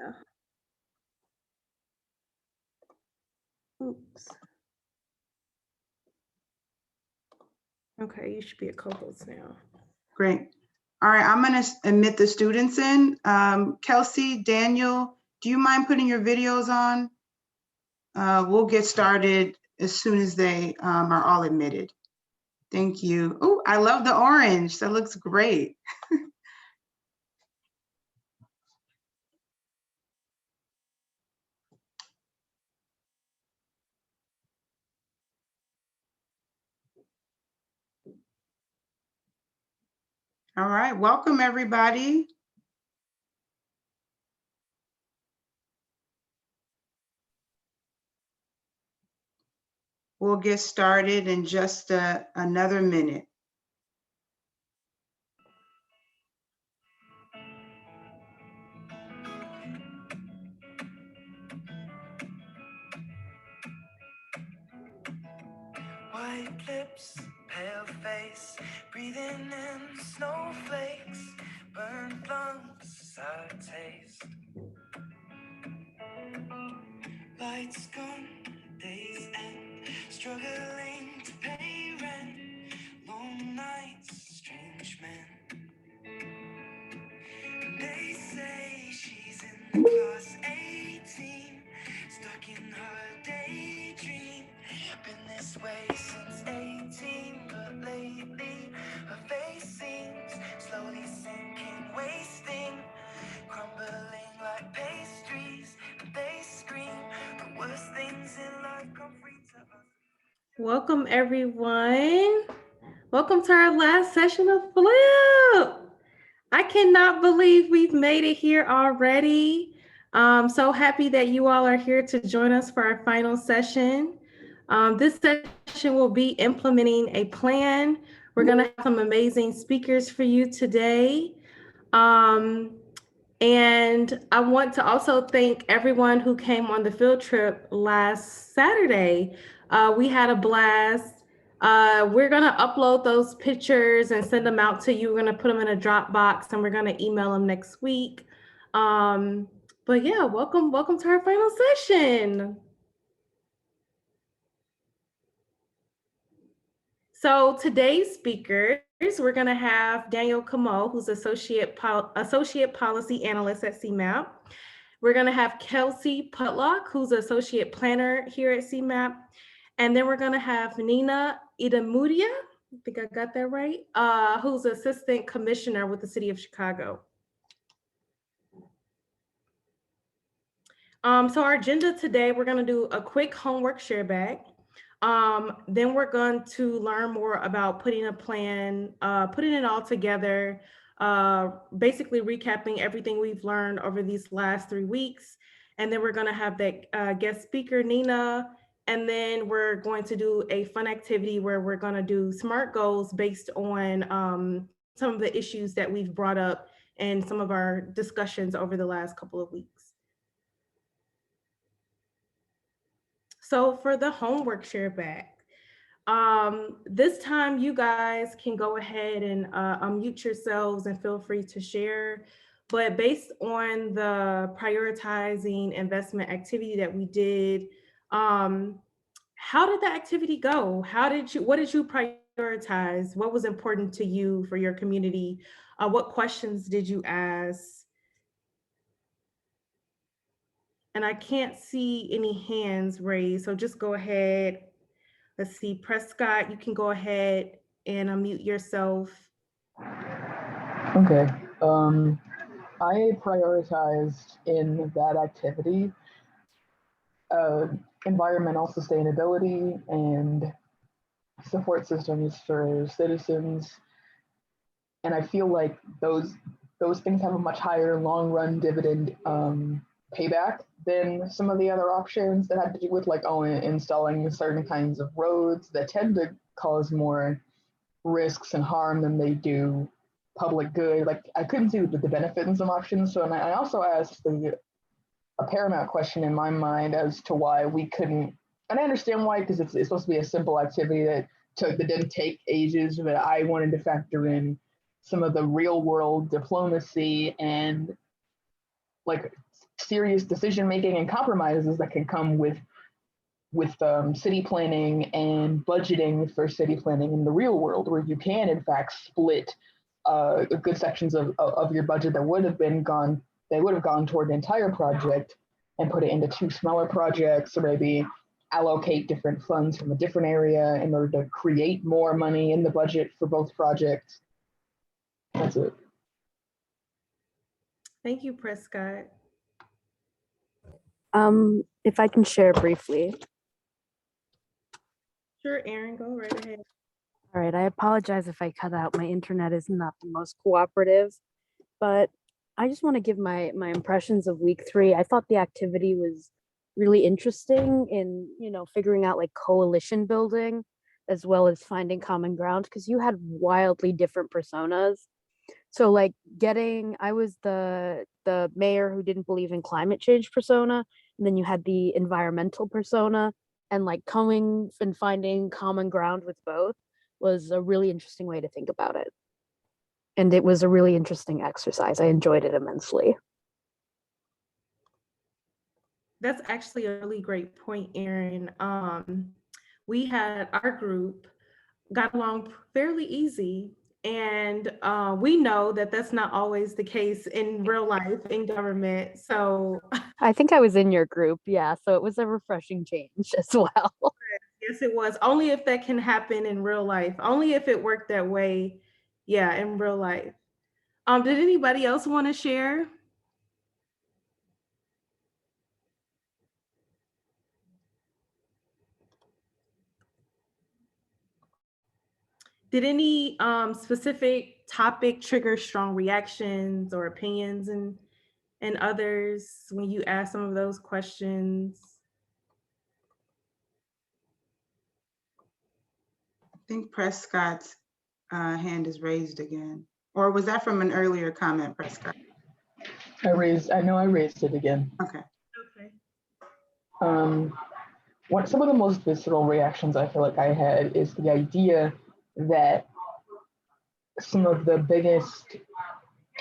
Yeah. Oops. Okay, you should be a co-host now. Great. All right, I'm going to admit the students in. Kelsey, Daniel, do you mind putting your videos on? We'll get started as soon as they are all admitted. Thank you. Oh, I love the orange. That looks great. All right, welcome everybody. We'll get started in just another minute. White lips, pale face, breathing in snowflakes, burnt lungs, sour taste. Lights gone, days end, struggling to pay rent, long nights, strange men. They say she's in class 18, stuck in her daydream. Been this way since 18, but lately her face seems slowly sinking, wasting, crumbling like pastries. And they scream the worst things in life come free to us. Welcome everyone. Welcome to our last session of Flip. I cannot believe we've made it here already. I'm so happy that you all are here to join us for our final session. This session will be implementing a plan. We're going to have some amazing speakers for you today. And I want to also thank everyone who came on the field trip last Saturday. We had a blast. We're going to upload those pictures and send them out to you. We're going to put them in a Dropbox and we're going to email them next week. But yeah, welcome to our final session. So today's speakers, we're going to have Daniel Camo, who's Associate Policy Analyst at CMAP. We're going to have Kelsey Putlock, who's Associate Planner here at CMAP. And then we're going to have Nina Idamudia, I think I got that right, who's Assistant Commissioner with the City of Chicago. So our agenda today, we're going to do a quick homework share bag. Then we're going to learn more about putting a plan, putting it all together, basically recapping everything we've learned over these last 3 weeks. And then we're going to have that guest speaker, Nina. And then we're going to do a fun activity where we're going to do SMART goals based on some of the issues that we've brought up in some of our discussions over the last couple of weeks. So for the homework share back, this time you guys can go ahead and unmute yourselves and feel free to share. But based on the prioritizing investment activity that we did, how did the activity go? What did you prioritize? What was important to you for your community? What questions did you ask? And I can't see any hands raised, so just go ahead. Let's see, Prescott, you can go ahead and unmute yourself. Okay. I prioritized in that activity environmental sustainability and support systems for citizens. And I feel like those things have a much higher long run dividend payback than some of the other options that had to do with like installing certain kinds of roads that tend to cause more risks and harm than they do public good. Like I couldn't see the benefit in some options. So and I also asked a paramount question in my mind as to why we couldn't, and I understand why, because it's supposed to be a simple activity that didn't take ages, but I wanted to factor in some of the real world diplomacy and like serious decision making and compromises that can come with city planning and budgeting for city planning in the real world, where you can in fact split good sections of your budget that would have gone toward an entire project and put it into two smaller projects, or maybe allocate different funds from a different area in order to create more money in the budget for both projects. That's it. Thank you, Prescott. If I can share briefly. Sure, Aaron, go right ahead. All right, I apologize if I cut out. My internet is not the most cooperative, but I just want to give my impressions of week 3. I thought the activity was really interesting in, figuring out like coalition building as well as finding common ground, because you had wildly different personas. So like I was the mayor who didn't believe in climate change persona, and then you had the environmental persona, and like coming and finding common ground with both was a really interesting way to think about it. And it was a really interesting exercise. I enjoyed it immensely. That's actually a really great point, Aaron. We had our group got along fairly easy, and we know that that's not always the case in real life in government. So I think I was in your group, yeah. So it was a refreshing change as well. yes, it was. Only if that can happen in real life. Only if it worked that way, yeah, in real life. Did anybody else want to share? Did any specific topic trigger strong reactions or opinions and others when you ask some of those questions? I think Prescott's hand is raised again. Or was that from an earlier comment, Prescott? I know I raised it again. Okay. Okay. Some of the most visceral reactions I feel like I had is the idea that some of the biggest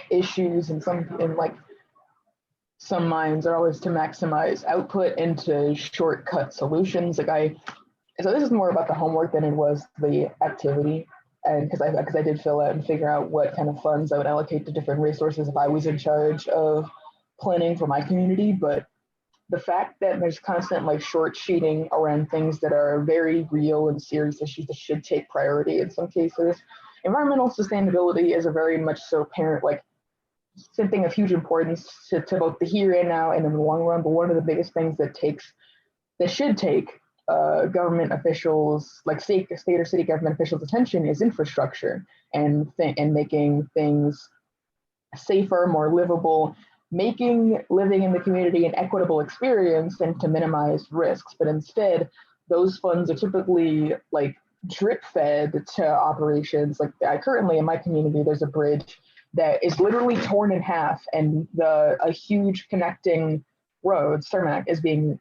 issues in some minds are always to maximize output into shortcut solutions. So this is more about the homework than it was the activity. And because I did fill out and figure out what kind of funds I would allocate to different resources if I was in charge of planning for my community. But the fact that there's constant like short sheeting around things that are very real and serious issues that should take priority in some cases. Environmental sustainability is a very much so something of huge importance to both the here and now and in the long run. But one of the biggest things that should take government officials, like state or city government officials' attention, is infrastructure and making things safer, more livable, making living in the community an equitable experience and to minimize risks. But instead, those funds are typically like drip fed to operations. Like currently in my community, there's a bridge that is literally torn in half, and a huge connecting road, Cermak, is being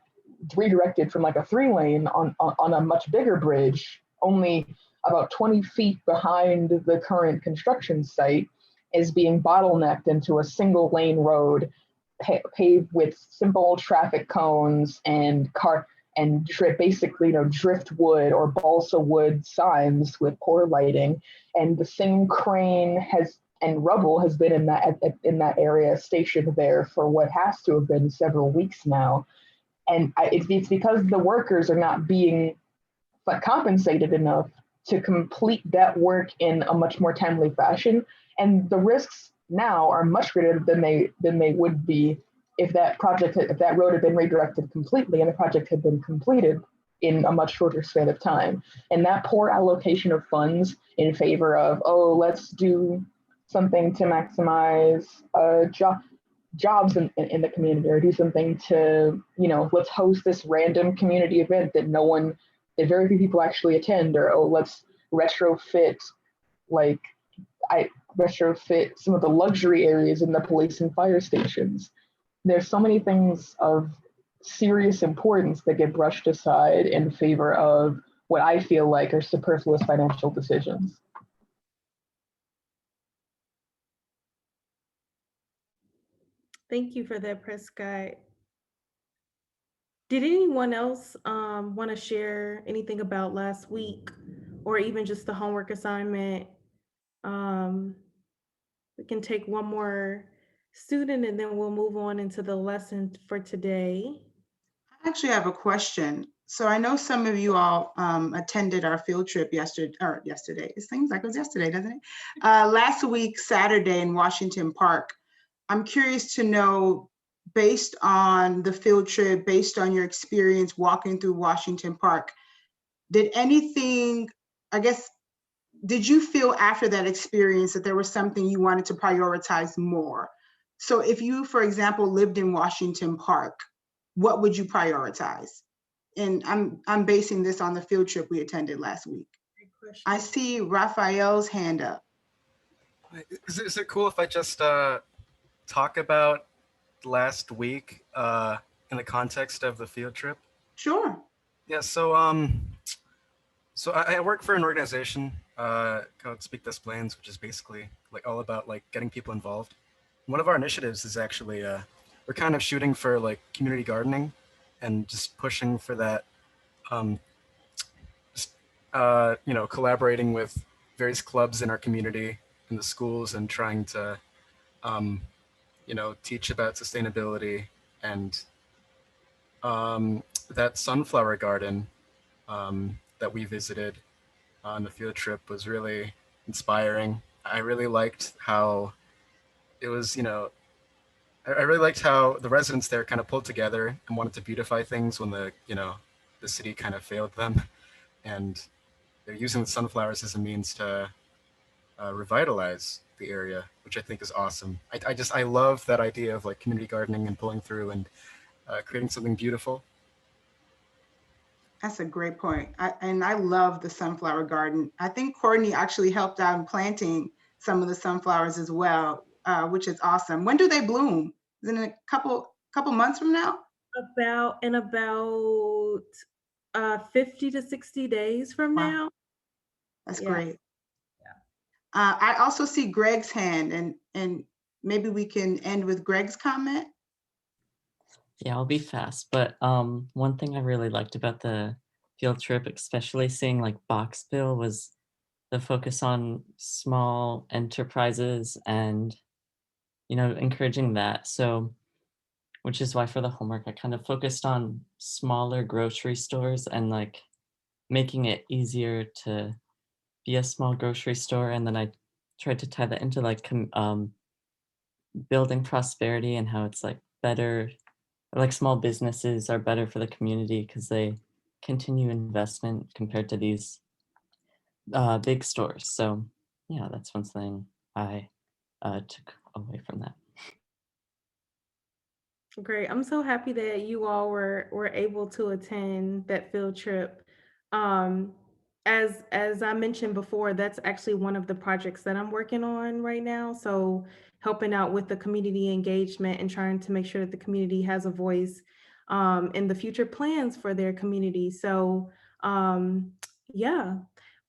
redirected from like a 3-lane on a much bigger bridge, only about 20 feet behind the current construction site, is being bottlenecked into a single lane road paved with simple traffic cones and basically driftwood or balsa wood signs with poor lighting. And the same crane and rubble has been in that area, stationed there for what has to have been several weeks now. And it's because the workers are not being compensated enough to complete that work in a much more timely fashion. And the risks now are much greater than they would be if that road had been redirected completely and the project had been completed in a much shorter span of time. And that poor allocation of funds in favor of, let's do something to maximize jobs in the community, or do something to, let's host this random community event that very few people actually attend, or let's retrofit some of the luxury areas in the police and fire stations. There's so many things of serious importance that get brushed aside in favor of what I feel like are superfluous financial decisions. Thank you for that, Prescott. Did anyone else want to share anything about last week or even just the homework assignment? Um, we can take one more student and then we'll move on into the lesson for today. I actually have a question. So I know some of you all attended our field trip yesterday. It seems like it was yesterday, doesn't it? Last week, Saturday in Washington Park. I'm curious to know, based on the field trip, based on your experience walking through Washington Park, did anything, I guess, did you feel after that experience that there was something you wanted to prioritize more? So if you, for example, lived in Washington Park, what would you prioritize? And I'm basing this on the field trip we attended last week. Great I question. see Raphael's hand up. Is it cool if I just talk about last week in the context of the field trip? Sure. Yeah, so I work for an organization called Speak This Plains, which is basically like all about like getting people involved. One of our initiatives is actually we're kind of shooting for like community gardening and just pushing for that. Collaborating with various clubs in our community, in the schools, and trying to, teach about sustainability. And that sunflower garden that we visited on the field trip was really inspiring. I really liked how it was, I really liked how the residents there kind of pulled together and wanted to beautify things when the city kind of failed them. And they're using the sunflowers as a means to revitalize the area, which I think is awesome. I love that idea of like community gardening and pulling through and creating something beautiful. That's a great point. I love the sunflower garden. I think Courtney actually helped out in planting some of the sunflowers as well, which is awesome. When do they bloom? Is it in a couple months from now? About 50 to 60 days from Wow. now. That's Yeah. great. I also see Greg's hand, and maybe we can end with Greg's comment. Yeah, I'll be fast. But one thing I really liked about the field trip, especially seeing like Boxville, was the focus on small enterprises and, encouraging that. So, which is why for the homework, I kind of focused on smaller grocery stores and like making it easier to be a small grocery store. And then I tried to tie that into like building prosperity and how it's like better, like small businesses are better for the community because they continue investment compared to these big stores. So yeah, that's one thing I took away from that. Great. I'm so happy that you all were able to attend that field trip. Um, as I mentioned before, that's actually one of the projects that I'm working on right now. So helping out with the community engagement and trying to make sure that the community has a voice in the future plans for their community. So yeah.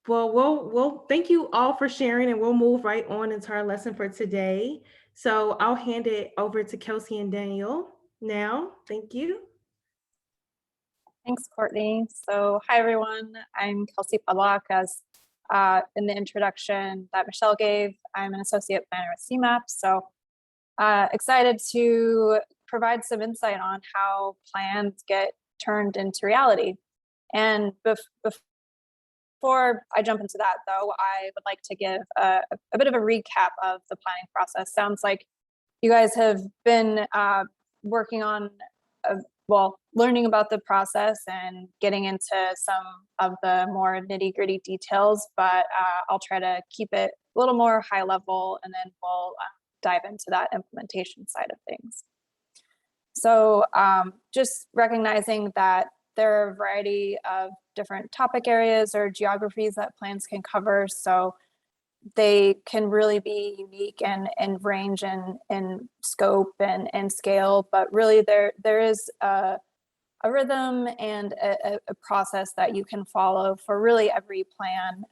Well, we'll thank you all for sharing, and we'll move right on into our lesson for today. So I'll hand it over to Kelsey and Daniel now. Thank you. Thanks, Courtney. So hi, everyone. I'm Kelsey Padlock. As in the introduction that Michelle gave, I'm an associate planner at CMAP. So excited to provide some insight on how plans get turned into reality. And before I jump into that, though, I would like to give a bit of a recap of the planning process. Sounds like you guys have been working on, learning about the process and getting into some of the more nitty gritty details, but I'll try to keep it a little more high level, and then we'll dive into that implementation side of things. So just recognizing that there are a variety of different topic areas or geographies that plans can cover. So they can really be unique and range in scope and scale, but really there is a rhythm and a process that you can follow for really every plan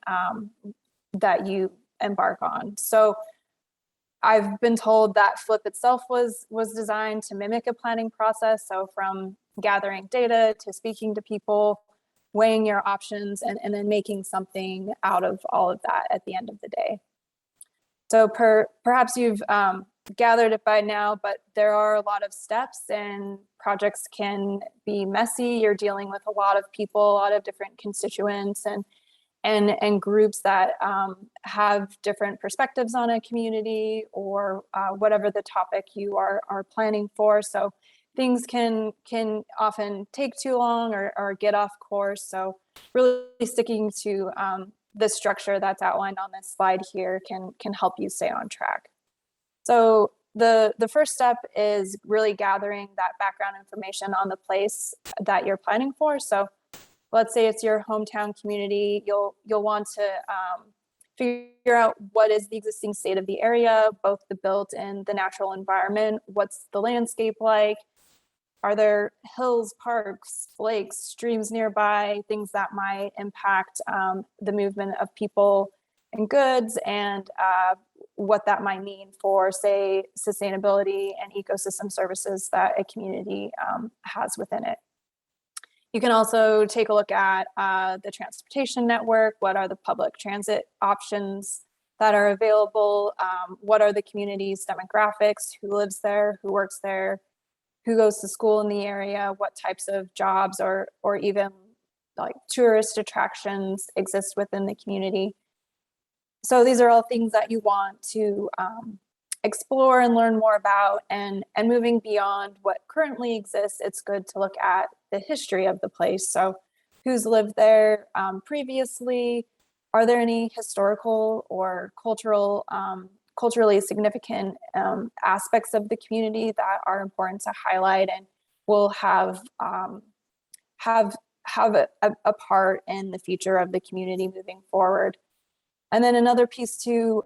that you embark on. So I've been told that Flip itself was designed to mimic a planning process. So from gathering data to speaking to people, weighing your options, and then making something out of all of that at the end of the day. So perhaps you've gathered it by now, but there are a lot of steps and projects can be messy. You're dealing with a lot of people, a lot of different constituents and groups that have different perspectives on a community or whatever the topic you are planning for. So things can often take too long or get off course. So really sticking to the structure that's outlined on this slide here can help you stay on track. So the first step is really gathering that background information on the place that you're planning for. So let's say it's your hometown community, you'll want to figure out what is the existing state of the area, both the built and the natural environment. What's the landscape like? Are there hills, parks, lakes, streams nearby, things that might impact the movement of people and goods, and what that might mean for, say, sustainability and ecosystem services that a community has within it. You can also take a look at the transportation network. What are the public transit options that are available? What are the community's demographics? Who lives there? Who works there? Who goes to school in the area? What types of jobs or even like tourist attractions exist within the community? So these are all things that you want to explore and learn more about, and moving beyond what currently exists, it's good to look at the history of the place. So who's lived there previously? Are there any historical or culturally significant aspects of the community that are important to highlight and will have a part in the future of the community moving forward? And then another piece to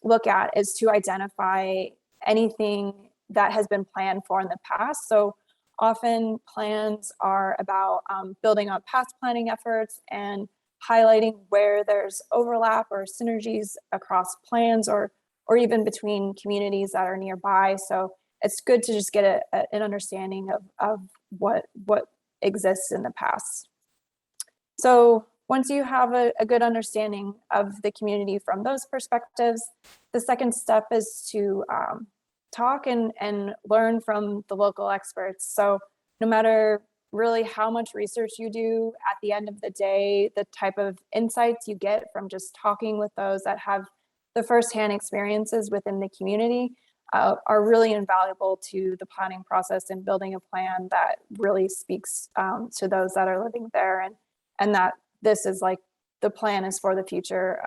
look at is to identify anything that has been planned for in the past. So often plans are about building on past planning efforts and highlighting where there's overlap or synergies across plans or even between communities that are nearby. So it's good to just get an understanding of what exists in the past. So once you have a good understanding of the community from those perspectives, the second step is to talk and learn from the local experts. So no matter really how much research you do, at the end of the day, the type of insights you get from just talking with those that have the firsthand experiences within the community are really invaluable to the planning process and building a plan that really speaks to those that are living there, and that this is like the plan is for the future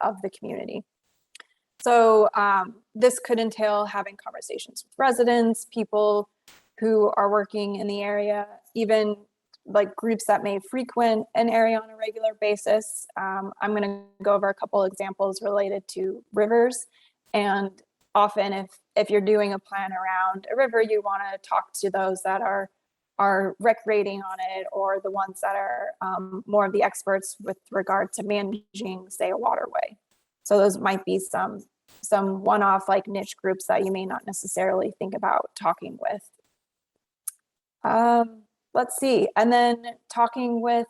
of the community. So this could entail having conversations with residents, people who are working in the area, even like groups that may frequent an area on a regular basis. I'm going to go over a couple examples related to rivers. And often if you're doing a plan around a river, you want to talk to those that are recreating on it, or the ones that are more of the experts with regard to managing, say, a waterway. So those might be some one-off like niche groups that you may not necessarily think about talking with. Let's see, and then talking with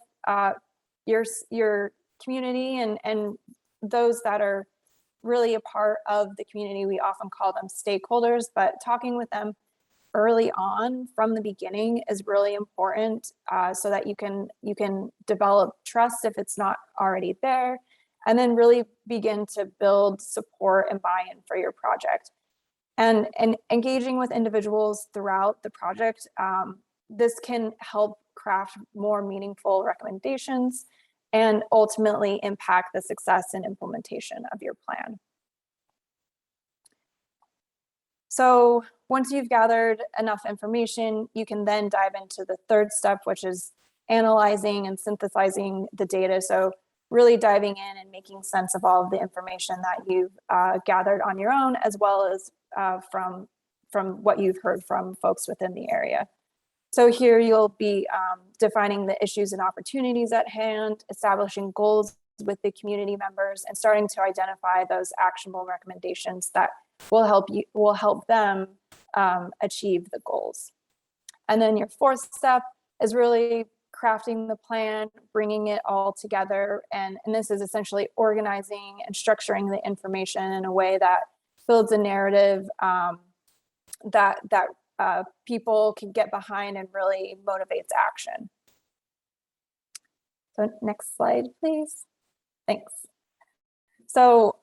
your community and those that are really a part of the community. We often call them stakeholders, but talking with them early on from the beginning is really important, so that you can develop trust if it's not already there, and then really begin to build support and buy-in for your project. And engaging with individuals throughout the project, this can help craft more meaningful recommendations and ultimately impact the success and implementation of your plan. So once you've gathered enough information, you can then dive into the third step, which is analyzing and synthesizing the data. So really diving in and making sense of all of the information that you've gathered on your own, as well as from what you've heard from folks within the area. So here you'll be defining the issues and opportunities at hand, establishing goals with the community members and starting to identify those actionable recommendations that will help them achieve the goals. And then your fourth step is really crafting the plan, bringing it all together. And this is essentially organizing and structuring the information in a way that builds a narrative that people can get behind and really motivates action. So next slide, please. Thanks. So,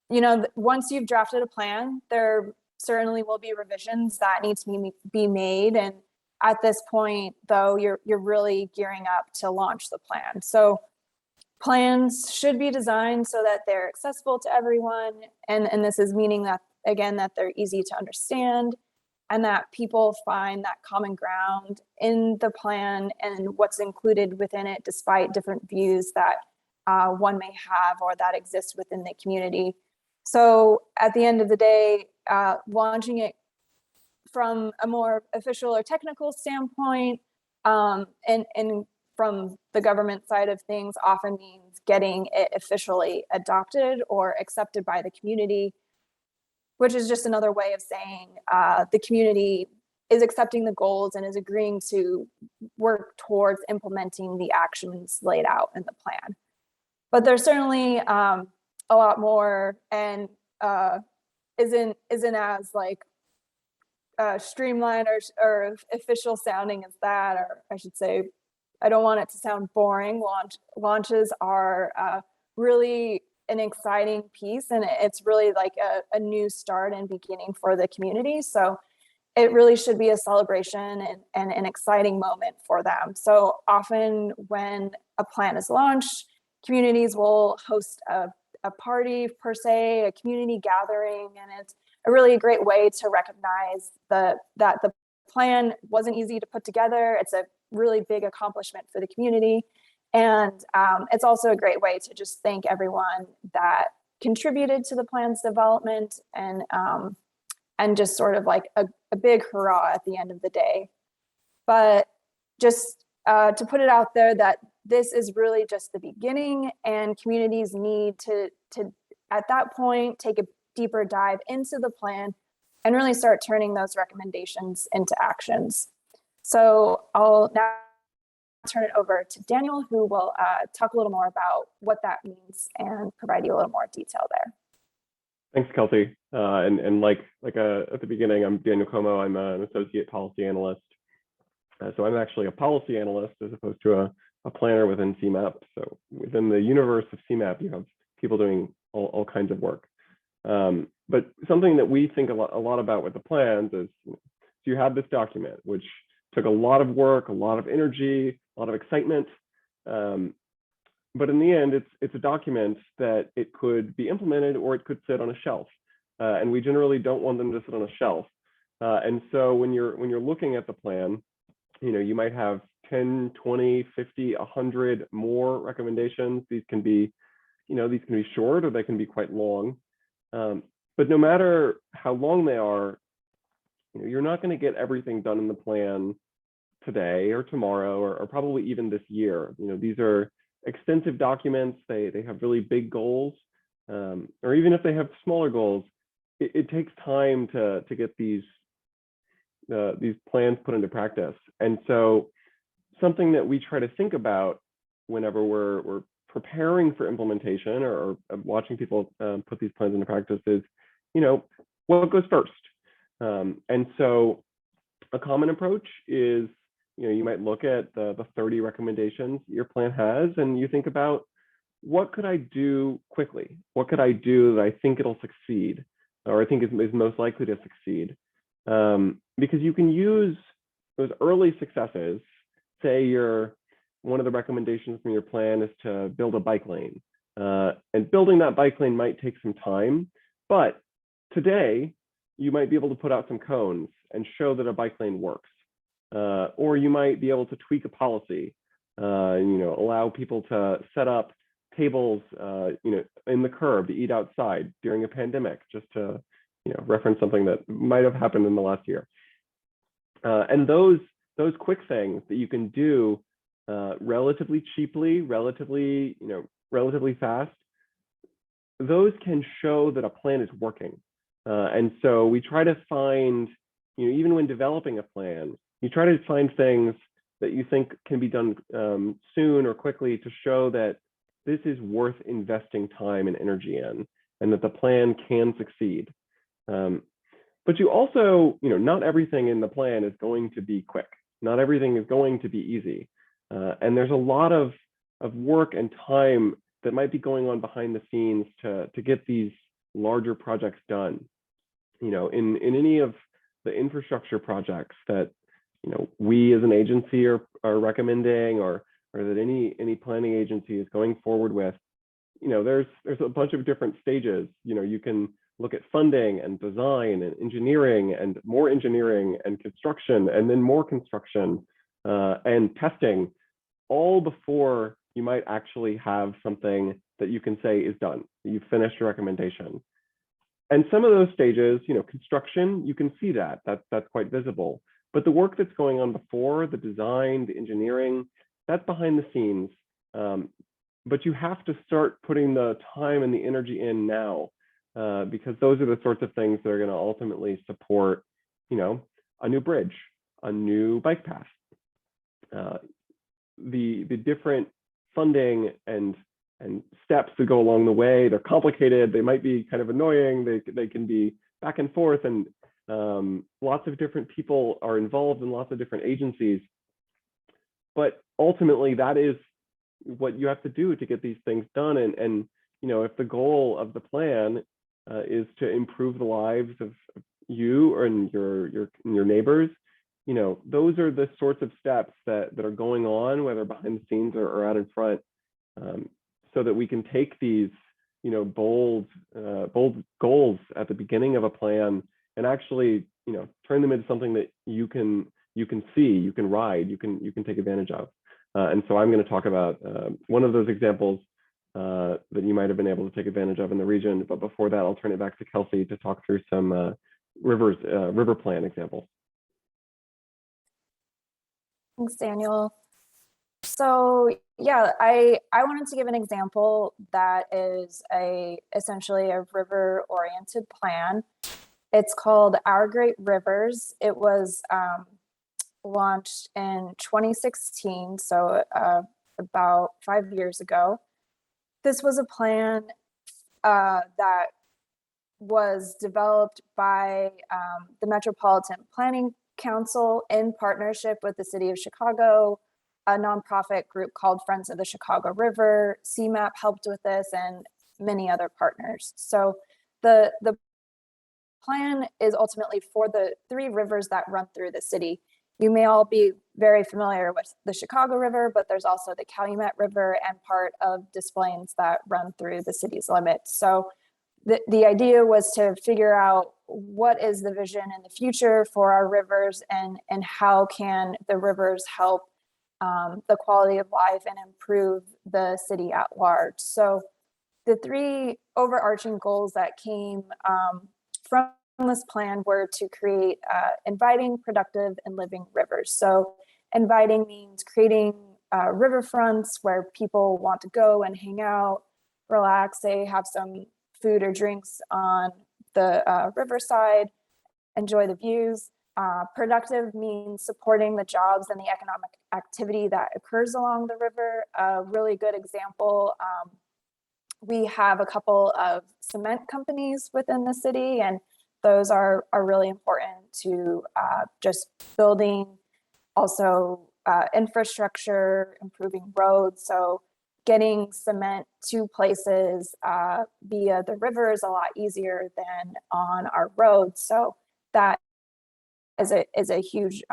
you know, once you've drafted a plan, there certainly will be revisions that need to be made. And at this point, though, you're really gearing up to launch the plan. So plans should be designed so that they're accessible to everyone. And this is meaning that, again, that they're easy to understand and that people find that common ground in the plan and what's included within it, despite different views that one may have or that exist within the community. So at the end of the day, launching it from a more official or technical standpoint, and from the government side of things often means getting it officially adopted or accepted by the community, which is just another way of saying the community is accepting the goals and is agreeing to work towards implementing the actions laid out in the plan. But there's certainly a lot more, and isn't as like streamlined or official sounding as that, or I should say, I don't want it to sound boring. Launches are really an exciting piece, and it's really like a new start and beginning for the community. So it really should be a celebration and an exciting moment for them. So often when a plan is launched, communities will host a party per se, a community gathering, and it's a really great way to recognize that the plan wasn't easy to put together. It's a really big accomplishment for the community. And it's also a great way to just thank everyone that contributed to the plan's development and just sort of like a big hurrah at the end of the day. But just to put it out there that this is really just the beginning, and communities need to at that point take a deeper dive into the plan and really start turning those recommendations into actions. So I'll now turn it over to Daniel, who will talk a little more about what that means and provide you a little more detail there. Thanks, Kelsey. And like at the beginning, I'm Daniel Como. I'm an associate policy analyst. So I'm actually a policy analyst as opposed to a planner within CMAP. So within the universe of CMAP, you have people doing all kinds of work. But something that we think a lot about with the plans is, so you have this document, which took a lot of work, a lot of energy, a lot of excitement. But in the end, it's a document that it could be implemented or it could sit on a shelf. And we generally don't want them to sit on a shelf. And so when you're looking at the plan, you might have 10, 20, 50, 100 more recommendations. These can be, these can be short or they can be quite long. But no matter how long they are, you're not going to get everything done in the plan today or tomorrow or probably even this year. These are extensive documents. They have really big goals, or even if they have smaller goals, it takes time to get these plans put into practice. And so something that we try to think about whenever we're preparing for implementation or watching people put these plans into practice is, what goes first? And so a common approach is, you might look at the 30 recommendations your plan has, and you think about, what could I do quickly? What could I do that I think it'll succeed, or I think is most likely to succeed? Because you can use those early successes. Say one of the recommendations from your plan is to build a bike lane. And building that bike lane might take some time, but today you might be able to put out some cones and show that a bike lane works. Or you might be able to tweak a policy, allow people to set up tables, in the curb to eat outside during a pandemic, just to, reference something that might have happened in the last year. And those quick things that you can do relatively cheaply, relatively fast, those can show that a plan is working. And so we try to find, even when developing a plan, you try to find things that you think can be done soon or quickly to show that this is worth investing time and energy in, and that the plan can succeed. But you also, not everything in the plan is going to be quick. Not everything is going to be easy. And there's a lot of work and time that might be going on behind the scenes to get these larger projects done. In any of the infrastructure projects that we as an agency are recommending, or that any planning agency is going forward with, there's a bunch of different stages. You can look at funding and design and engineering and construction, and then more construction and testing, all before you might actually have something that you can say is done, that you've finished your recommendation. And some of those stages, construction, you can see that's quite visible. But the work that's going on before, the design, the engineering, that's behind the scenes. But you have to start putting the time and the energy in now, because those are the sorts of things that are going to ultimately support, a new bridge, a new bike path. The different funding and steps that go along the way, they're complicated. They might be kind of annoying. They can be back and forth, and lots of different people are involved in lots of different agencies. But ultimately, that is what you have to do to get these things done. And if the goal of the plan is to improve the lives of you and your neighbors, those are the sorts of steps that are going on, whether behind the scenes or out in front, so that we can take these bold goals at the beginning of a plan and actually turn them into something that you can see, you can ride, you can take advantage of. And so I'm going to talk about one of those examples that you might have been able to take advantage of in the region. But before that, I'll turn it back to Kelsey to talk through some river plan examples. Thanks, Daniel. So yeah, I wanted to give an example that is essentially a river-oriented plan. It's called Our Great Rivers. It was launched in 2016, so about 5 years ago. This was a plan that was developed by the Metropolitan Planning Council in partnership with the City of Chicago, a nonprofit group called Friends of the Chicago River. CMAP helped with this, and many other partners. So the plan is ultimately for the 3 rivers that run through the city. You may all be very familiar with the Chicago River, but there's also the Calumet River and part of Des Plaines that run through the city's limits. So the idea was to figure out what is the vision in the future for our rivers, and how can the rivers help the quality of life and improve the city at large. So the 3 overarching goals that came from this plan were to create inviting, productive, and living rivers. So inviting means creating riverfronts where people want to go and hang out, relax, say have some food or drinks on the riverside, enjoy the views. Productive means supporting the jobs and the economic activity that occurs along the river. A really good example, we have a couple of cement companies within the city, and those are really important to just building, also infrastructure, improving roads. So getting cement to places via the river is a lot easier than on our roads. So that is a huge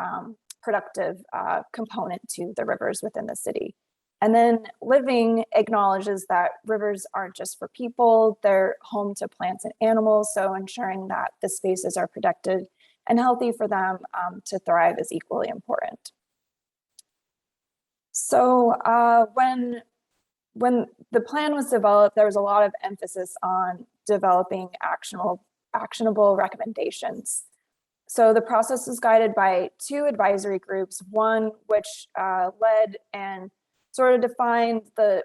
productive component to the rivers within the city. And then living acknowledges that rivers aren't just for people, they're home to plants and animals. So ensuring that the spaces are protected and healthy for them to thrive is equally important. So when the plan was developed, there was a lot of emphasis on developing actionable recommendations. So the process is guided by 2 advisory groups, one which led and sort of defined the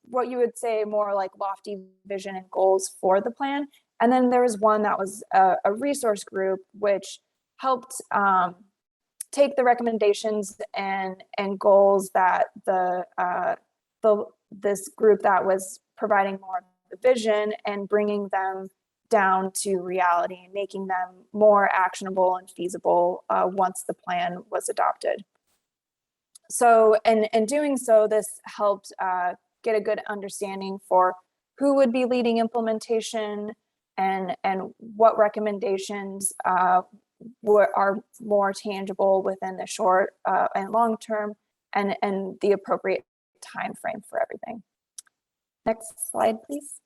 what you would say more like lofty vision and goals for the plan. And then there was one that was a resource group, which helped take the recommendations and goals that this group that was providing more of the vision and bringing them down to reality and making them more actionable and feasible once the plan was adopted. So, in doing so, this helped get a good understanding for who would be leading implementation and what recommendations are more tangible within the short and long term, and the appropriate time frame for everything. Next slide, please.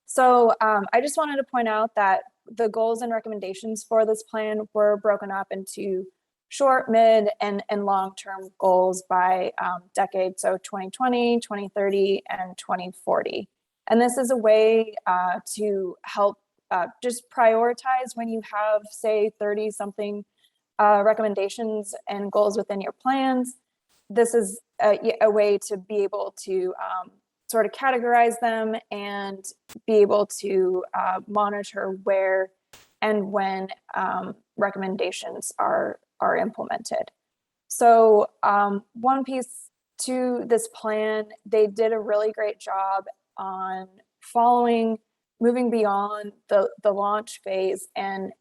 So I just wanted to point out that the goals and recommendations for this plan were broken up into short, mid, and long-term goals by decade. So 2020, 2030, and 2040. And this is a way to help just prioritize when you have, say, 30-something recommendations and goals within your plans. This is a way to be able to sort of categorize them and be able to monitor where and when recommendations are implemented. So one piece to this plan, they did a really great job on moving beyond the launch phase and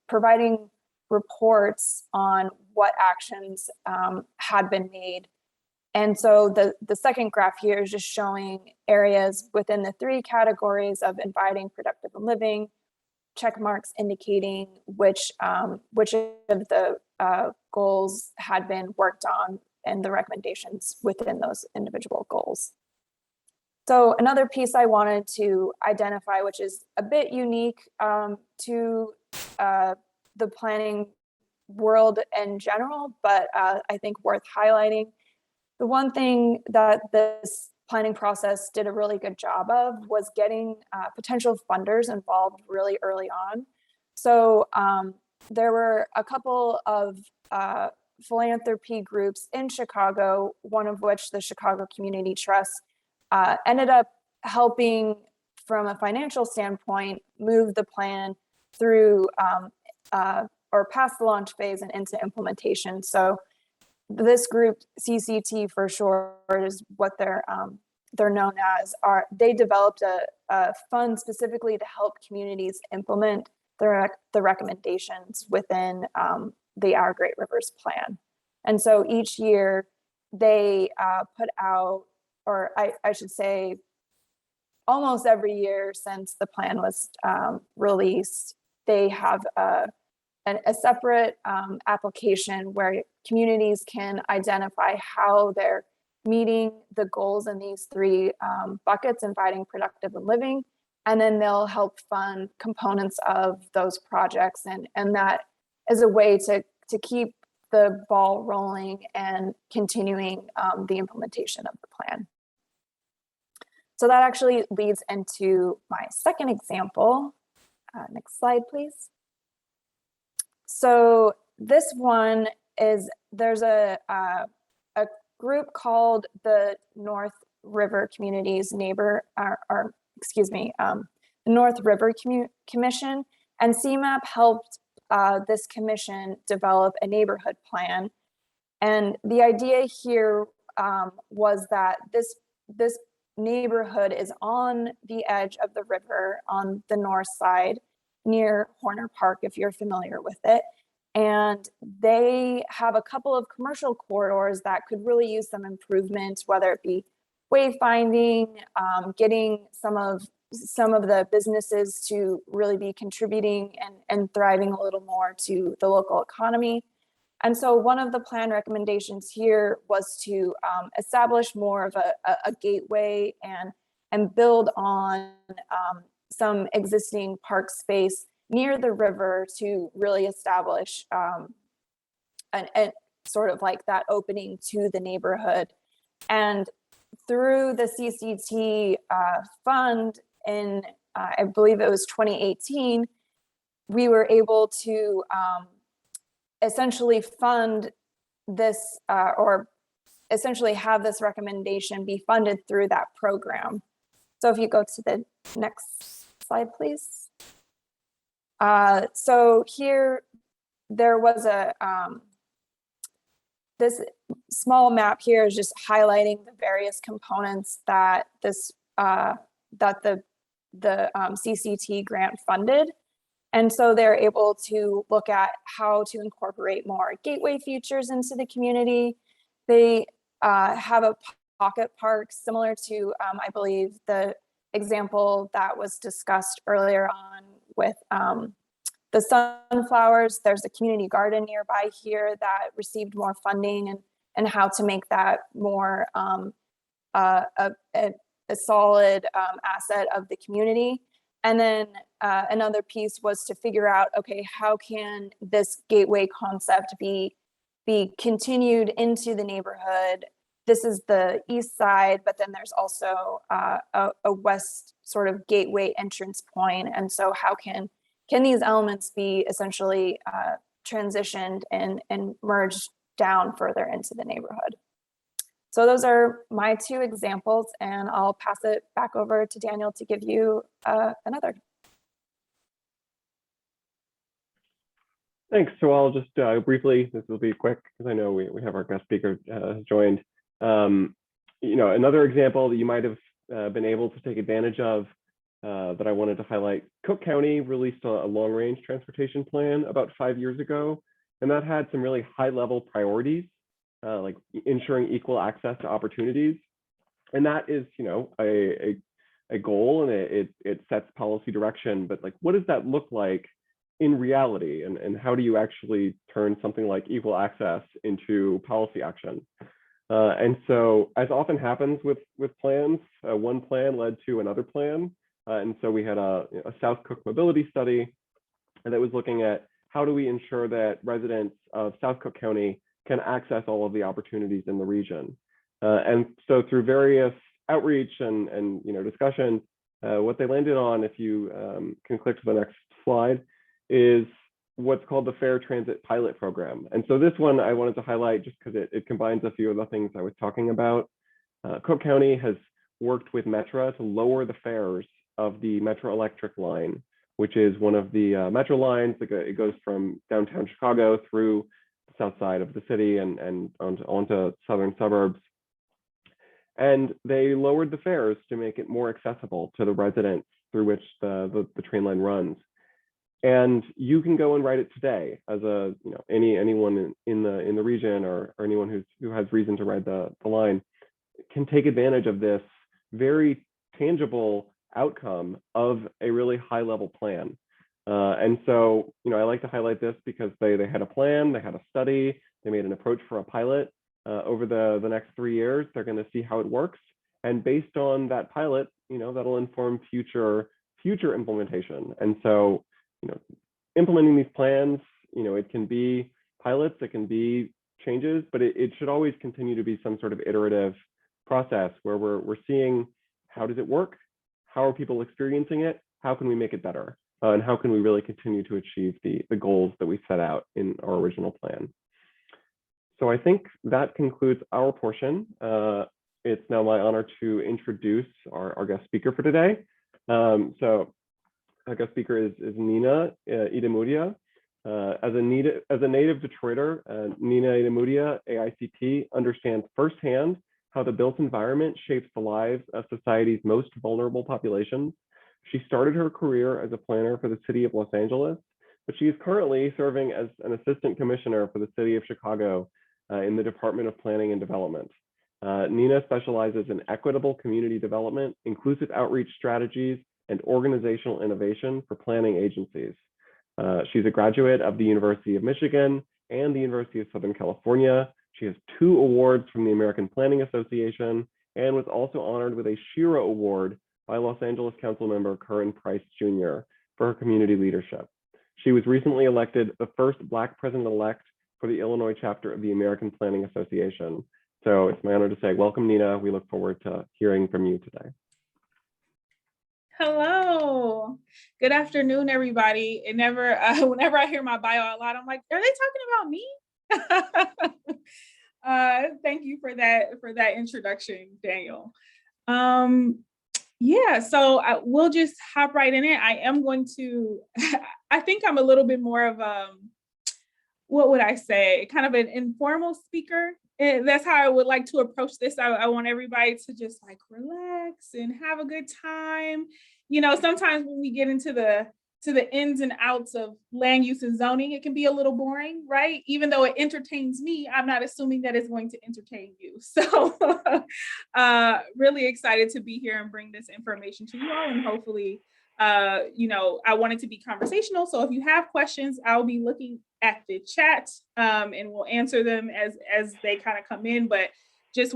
providing reports on what actions had been made. And so the second graph here is just showing areas within the 3 categories of inviting, productive, and living, check marks indicating which of the goals had been worked on and the recommendations within those individual goals. So another piece I wanted to identify, which is a bit unique to the planning world in general, but I think worth highlighting. The one thing that this planning process did a really good job of was getting potential funders involved really early on. So there were a couple of philanthropy groups in Chicago, one of which, the Chicago Community Trust, ended up helping from a financial standpoint move the plan through or past the launch phase and into implementation. So this group, CCT for short, is what they're known as. They developed a fund specifically to help communities implement the recommendations within the Our Great Rivers Plan. And so each year they put out, or I should say, almost every year since the plan was released, they have a separate application where communities can identify how they're meeting the goals in these 3 buckets, inviting, productive, and living, and then they'll help fund components of those projects, and that is a way to keep the ball rolling and continuing the implementation of the plan. So that actually leads into my second example. Next slide, please. So this one is, there's a group called the North River Communities the North River Commission, and CMAP helped this commission develop a neighborhood plan. And the idea here was that this neighborhood is on the edge of the river on the north side near Horner Park, if you're familiar with it. And they have a couple of commercial corridors that could really use some improvement, whether it be wayfinding, getting some of the businesses to really be contributing and thriving a little more to the local economy. And so one of the plan recommendations here was to establish more of a gateway and build on some existing park space near the river to really establish and sort of like that opening to the neighborhood. And through the CCT fund in I believe it was 2018, we were able to essentially fund this or essentially have this recommendation be funded through that program. So if you go to the next slide, please. So here there was a, this small map here is just highlighting the various components that this, that the CCT grant funded. And so they're able to look at how to incorporate more gateway features into the community. They have a pocket park similar to, I believe, the example that was discussed earlier on with the sunflowers. There's a community garden nearby here that received more funding, and how to make that more a solid asset of the community. And then another piece was to figure out, okay, how can this gateway concept be continued into the neighborhood? This is the east side, but then there's also a west sort of gateway entrance point. And so how can these elements be essentially transitioned and merged down further into the neighborhood? So those are my two examples, and I'll pass it back over to Daniel to give you another. Thanks. So I'll just briefly, this will be quick because I know we have our guest speaker has joined. You know, another example that you might have been able to take advantage of that I wanted to highlight, Cook County released a long-range transportation plan about 5 years ago, and that had some really high-level priorities, like ensuring equal access to opportunities. And that is, you know, a goal, and it sets policy direction, but like, what does that look like in reality? And how do you actually turn something like equal access into policy action? And so, as often happens with plans, one plan led to another plan. And so we had a South Cook mobility study that was looking at how do we ensure that residents of South Cook County can access all of the opportunities in the region. And so through various outreach and you know, discussion, what they landed on, if you can click to the next slide, is what's called the Fair Transit Pilot Program. And so this one I wanted to highlight just because it combines a few of the things I was talking about. Cook County has worked with Metra to lower the fares of the Metro Electric line, which is one of the metro lines. It goes from downtown Chicago through the south side of the city and onto southern suburbs. And they lowered the fares to make it more accessible to the residents through which the train line runs. And you can go and ride it today as a, you know, anyone in the region or anyone who has reason to ride the line can take advantage of this very tangible outcome of a really high level plan. And so, you know, I like to highlight this because they had a plan, they had a study, they made an approach for a pilot. Over the next 3 years, they're going to see how it works. And based on that pilot, you know, that'll inform future implementation. And so, you know, implementing these plans, you know, it can be pilots, it can be changes, but it should always continue to be some sort of iterative process where we're seeing how does it work? How are people experiencing it? How can we make it better? And how can we really continue to achieve the goals that we set out in our original plan? So I think that concludes our portion. It's now my honor to introduce our guest speaker for today. So our guest speaker is Nina Idamudia. As a native Detroiter, Nina Idamudia, AICP, understands firsthand how the built environment shapes the lives of society's most vulnerable populations. She started her career as a planner for the city of Los Angeles, but she is currently serving as an assistant commissioner for the city of Chicago in the Department of Planning and Development. Nina specializes in equitable community development, inclusive outreach strategies, and organizational innovation for planning agencies. She's a graduate of the University of Michigan and the University of Southern California. She has 2 awards from the American Planning Association and was also honored with a Shira Award by Los Angeles Councilmember Curran Price Jr. for her community leadership. She was recently elected the first Black president-elect for the Illinois chapter of the American Planning Association. So it's my honor to say, welcome, Nina. We look forward to hearing from you today. Hello. Good afternoon, everybody. It never, whenever I hear my bio out loud, I'm like, are they talking about me? Thank you for that introduction, Daniel. Yeah, so we'll just hop right in it. I am going to, I think I'm a little bit more of what would I say, kind of an informal speaker. And that's how I would like to approach this. I want everybody to just like relax and have a good time. You know, sometimes when we get into the ins and outs of land use and zoning, it can be a little boring, right? Even though it entertains me, I'm not assuming that it's going to entertain you. So really excited to be here and bring this information to you all, and hopefully, you know, I want it to be conversational. So if you have questions, I'll be looking at the chat and we'll answer them as they kind of come in, but just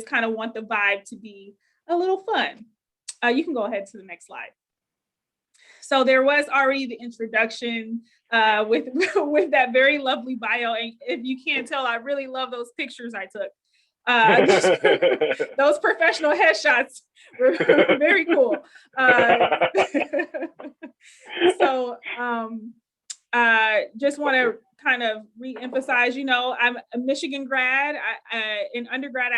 kind of want the vibe to be a little fun. You can go ahead to the next slide. So there was already the introduction with that very lovely bio. And if you can't tell, I really love those pictures I took. Those professional headshots were very cool. So just want to kind of re-emphasize, you know, I'm a Michigan grad. In undergrad,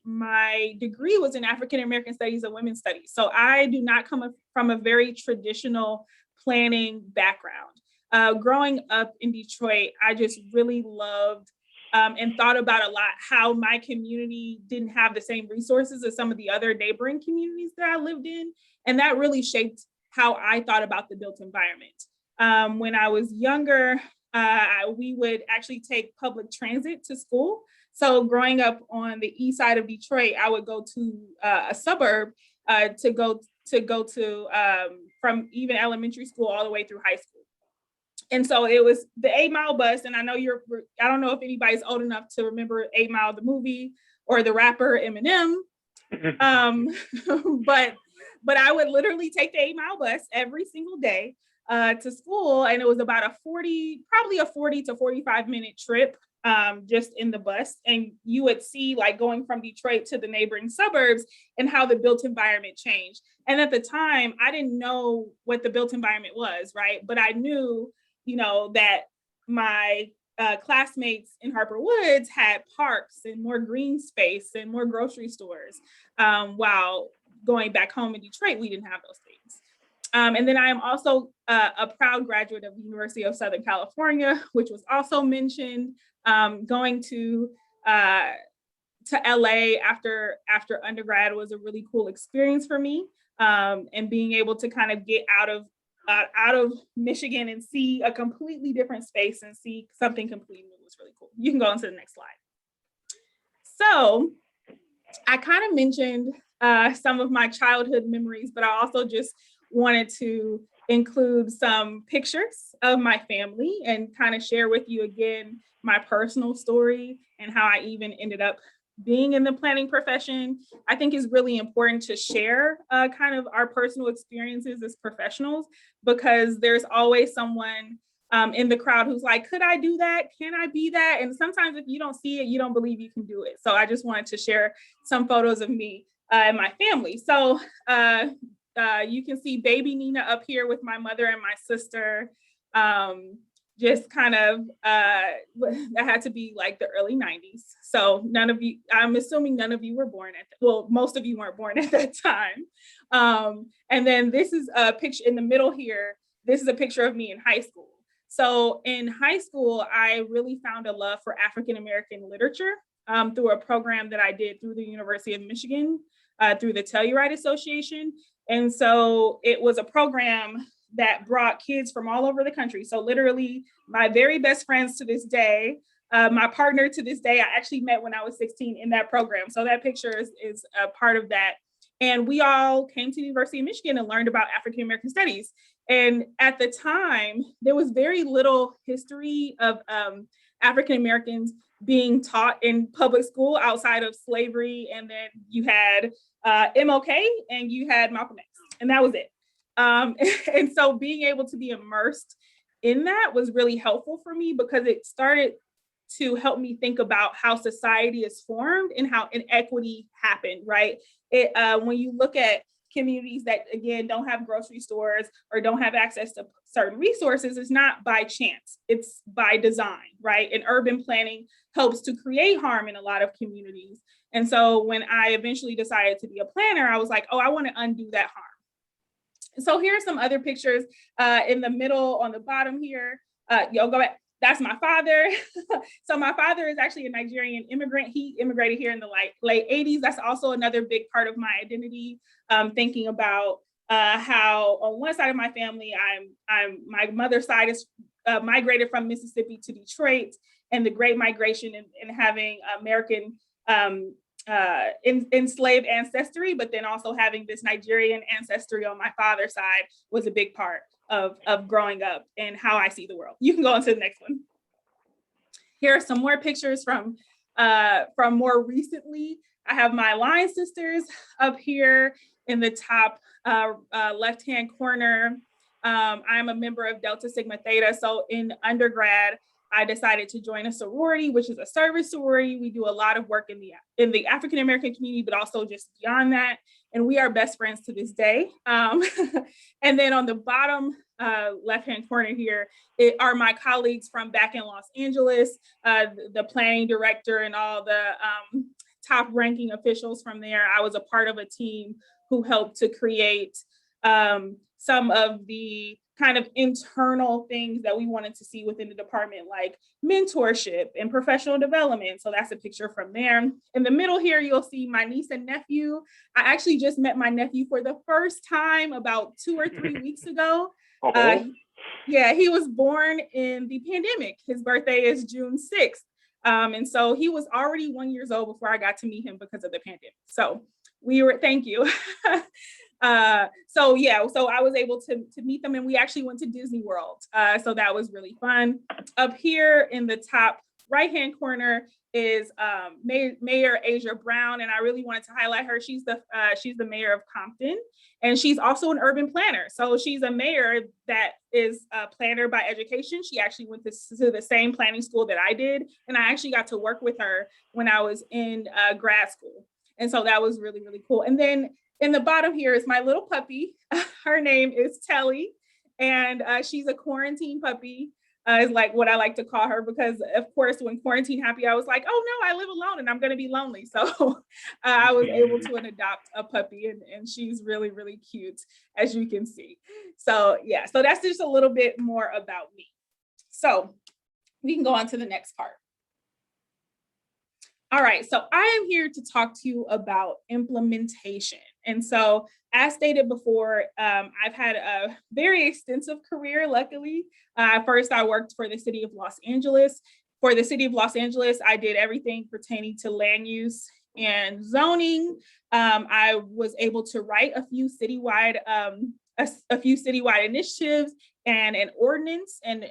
my degree was in African American Studies and Women's Studies. So I do not come from a very traditional planning background. Growing up in Detroit, I just really loved and thought about a lot how my community didn't have the same resources as some of the other neighboring communities that I lived in. And that really shaped how I thought about the built environment. When I was younger, we would actually take public transit to school. So growing up on the east side of Detroit, I would go to a suburb to go to from even elementary school all the way through high school. And so it was the 8 Mile bus. And I know I don't know if anybody's old enough to remember 8 Mile, the movie, or the rapper Eminem. But I would literally take the 8 Mile bus every single day to school. And it was about probably a 40 to 45 minute trip just in the bus. And you would see like going from Detroit to the neighboring suburbs and how the built environment changed. And at the time, I didn't know what the built environment was, right? But I knew, you know, that my classmates in Harper Woods had parks and more green space and more grocery stores. While going back home in Detroit, we didn't have those things. And then I am also a proud graduate of the University of Southern California, which was also mentioned. Going to LA after undergrad was a really cool experience for me. And being able to kind of get out of Michigan and see a completely different space and see something completely new was really cool. You can go on to the next slide. So I kind of mentioned some of my childhood memories, but I also just wanted to include some pictures of my family and kind of share with you again my personal story and how I even ended up being in the planning profession. I think is really important to share kind of our personal experiences as professionals, because there's always someone in the crowd who's like, could I do that? Can I be that? And sometimes if you don't see it, you don't believe you can do it. So I just wanted to share some photos of me and my family. So you can see baby Nina up here with my mother and my sister. Just kind of, that had to be like the early 90s. So none of you, I'm assuming none of you were born well, most of you weren't born at that time. And then this is a picture in the middle here. This is a picture of me in high school. So in high school, I really found a love for African-American literature through a program that I did through the University of Michigan, through the Telluride Association. And so it was a program that brought kids from all over the country. So literally my very best friends to this day, my partner to this day, I actually met when I was 16 in that program. So that picture is a part of that. And we all came to the University of Michigan and learned about African-American studies. And at the time, there was very little history of African-Americans being taught in public school outside of slavery. And then you had MLK and you had Malcolm X, and that was it. And so being able to be immersed in that was really helpful for me, because it started to help me think about how society is formed and how inequity happened, right? When you look at communities that, again, don't have grocery stores or don't have access to certain resources is not by chance, it's by design, right? And urban planning helps to create harm in a lot of communities. And so when I eventually decided to be a planner, I was like, oh, I want to undo that harm. So here are some other pictures in the middle on the bottom here. Go back. That's my father. So my father is actually a Nigerian immigrant. He immigrated here in the late 80s. That's also another big part of my identity. Thinking about how on one side of my family, my mother's side is migrated from Mississippi to Detroit, and the Great Migration and having American enslaved ancestry, but then also having this Nigerian ancestry on my father's side was a big part of growing up and how I see the world. You can go on to the next one. Here are some more pictures from more recently. I have my line sisters up here in the top left-hand corner. I'm a member of Delta Sigma Theta. So in undergrad, I decided to join a sorority, which is a service sorority. We do a lot of work in the African American community, but also just beyond that. And we are best friends to this day. And then on the bottom left-hand corner here are my colleagues from back in Los Angeles, the planning director and all the top ranking officials from there. I was a part of a team who helped to create some of the kind of internal things that we wanted to see within the department, like mentorship and professional development. So that's a picture from there. In the middle here, you'll see my niece and nephew. I actually just met my nephew for the first time about 2 or 3 weeks ago. Yeah, he was born in the pandemic. His birthday is June 6th. And so he was already 1 year old before I got to meet him because of the pandemic. So thank you. So I was able to meet them, and we actually went to Disney World. So that was really fun. Up here in the top right-hand corner is Mayor Asia Brown, and I really wanted to highlight her. She's the mayor of Compton, and she's also an urban planner. So she's a mayor that is a planner by education. She actually went to the same planning school that I did, and I actually got to work with her when I was in grad school. And so that was really, really cool. And then in the bottom here is my little puppy. Her name is Telly, and she's a quarantine puppy. Is like what I like to call her, because of course, when quarantine happened, I was like, oh no, I live alone and I'm going to be lonely. So I was able to adopt a puppy, and she's really, really cute, as you can see. So yeah, so that's just a little bit more about me. So we can go on to the next part. All right, so I am here to talk to you about implementation. And so as stated before, I've had a very extensive career, luckily. First, I worked for the city of Los Angeles. For the city of Los Angeles, I did everything pertaining to land use and zoning. I was able to write a few citywide initiatives and an ordinance, and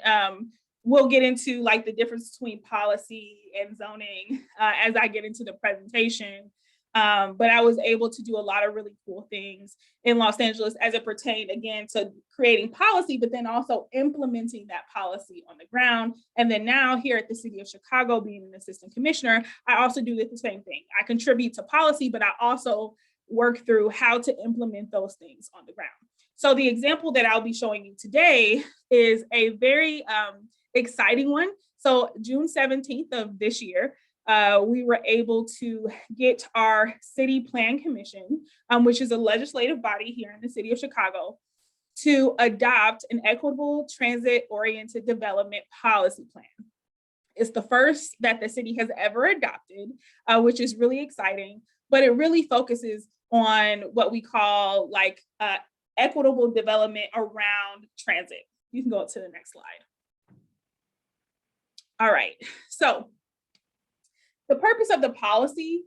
we'll get into like the difference between policy and zoning as I get into the presentation. But I was able to do a lot of really cool things in Los Angeles as it pertained, again, to creating policy, but then also implementing that policy on the ground. And then now here at the city of Chicago, being an assistant commissioner, I also do the same thing. I contribute to policy, but I also work through how to implement those things on the ground. So the example that I'll be showing you today is a very exciting one. So June 17th of this year, we were able to get our City Plan Commission, which is a legislative body here in the city of Chicago, to adopt an equitable transit-oriented development policy plan. It's the first that the city has ever adopted, which is really exciting, but it really focuses on what we call like equitable development around transit. You can go to the next slide. All right, so the purpose of the policy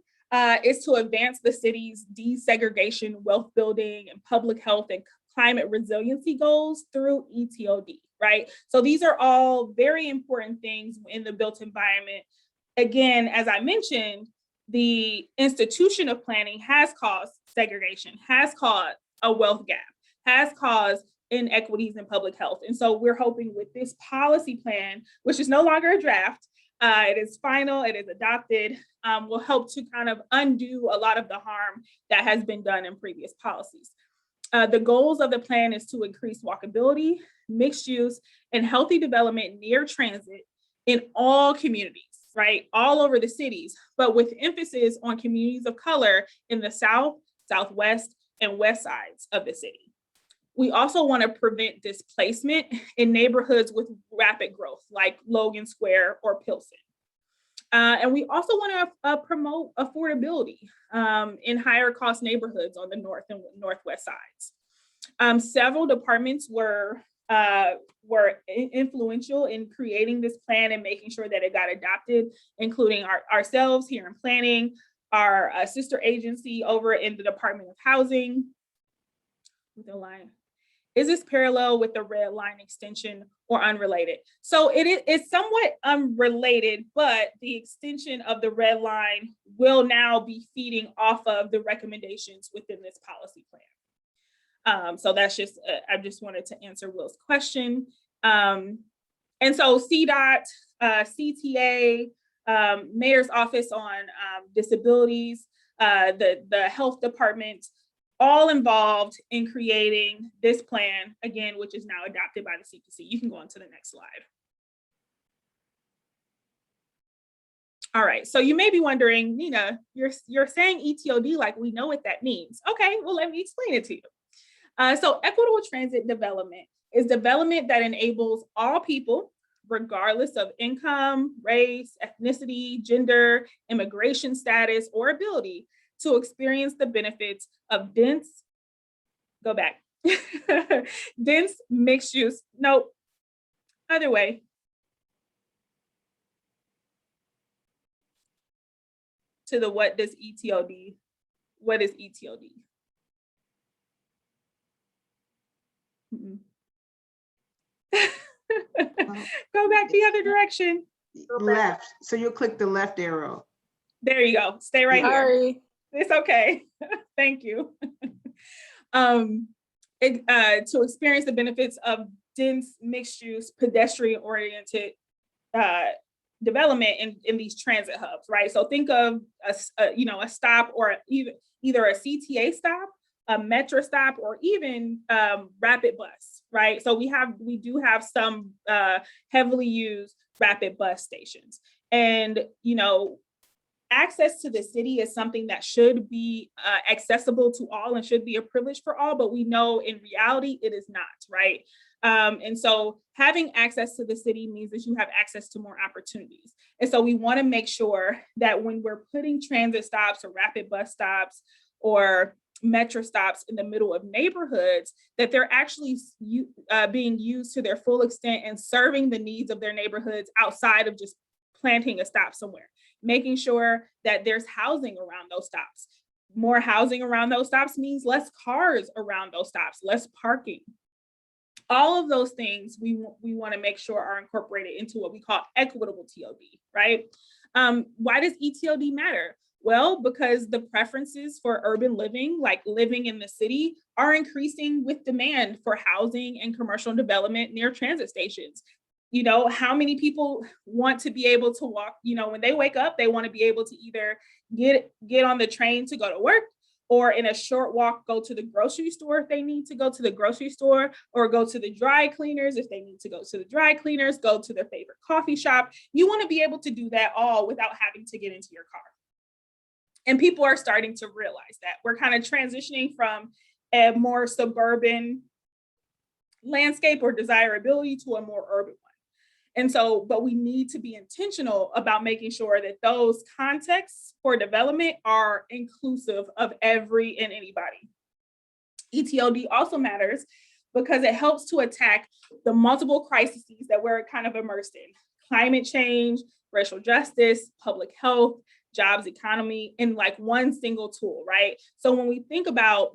is to advance the city's desegregation, wealth building, and public health and climate resiliency goals through ETOD, right? So these are all very important things in the built environment. Again, as I mentioned, the institution of planning has caused segregation, has caused a wealth gap, has caused inequities in public health. And so we're hoping with this policy plan, which is no longer a draft, it is final, it is adopted, will help to kind of undo a lot of the harm that has been done in previous policies. The goals of the plan is to increase walkability, mixed use, and healthy development near transit in all communities, right? All over the cities, but with emphasis on communities of color in the South, Southwest, and West sides of the city. We also want to prevent displacement in neighborhoods with rapid growth, like Logan Square or Pilsen. And we also want to promote affordability in higher cost neighborhoods on the north and northwest sides. Several departments were influential in creating this plan and making sure that it got adopted, including ourselves here in planning, our sister agency over in the Department of Housing. With the line, is this parallel with the red line extension or unrelated? So it's somewhat unrelated, but the extension of the red line will now be feeding off of the recommendations within this policy plan. So that's just, I just wanted to answer Will's question. And so CDOT, CTA, Mayor's Office on Disabilities, the Health Department, all involved in creating this plan, again, which is now adopted by the CPC. You can go on to the next slide. All right, so you may be wondering, Nina, you're saying ETOD like we know what that means. Okay, well, let me explain it to you. So equitable transit development is development that enables all people, regardless of income, race, ethnicity, gender, immigration status, or ability, to experience the benefits of dense, go back, dense mixed use, nope, other way. To the what is ETOD? What is ETOD? Go back the other direction. Left, so you'll click the left arrow. There you go, stay right here. Sorry. It's okay. Thank you. To experience the benefits of dense, mixed use, pedestrian oriented development in these transit hubs, right? So think of a stop, or either a CTA stop, a metro stop, or even rapid bus, right? So we do have some heavily used rapid bus stations, and access to the city is something that should be accessible to all and should be a privilege for all, but we know in reality it is not, right? And so having access to the city means that you have access to more opportunities. And so we want to make sure that when we're putting transit stops or rapid bus stops or metro stops in the middle of neighborhoods, that they're actually being used to their full extent and serving the needs of their neighborhoods outside of just planting a stop somewhere. Making sure that there's housing around those stops. More housing around those stops means less cars around those stops, less parking. All of those things we want to make sure are incorporated into what we call equitable TOD, right? Why does ETOD matter? Well, because the preferences for urban living, like living in the city, are increasing with demand for housing and commercial development near transit stations. How many people want to be able to walk, when they wake up, they want to be able to either get on the train to go to work, or in a short walk, go to the grocery store if they need to go to the grocery store, or go to the dry cleaners if they need to go to the dry cleaners, go to their favorite coffee shop. You want to be able to do that all without having to get into your car. And people are starting to realize that. We're kind of transitioning from a more suburban landscape or desirability to a more urban one. And so, but we need to be intentional about making sure that those contexts for development are inclusive of every and anybody. ETOD also matters because it helps to attack the multiple crises that we're kind of immersed in: climate change, racial justice, public health, jobs, economy, in like one single tool, right? So when we think about,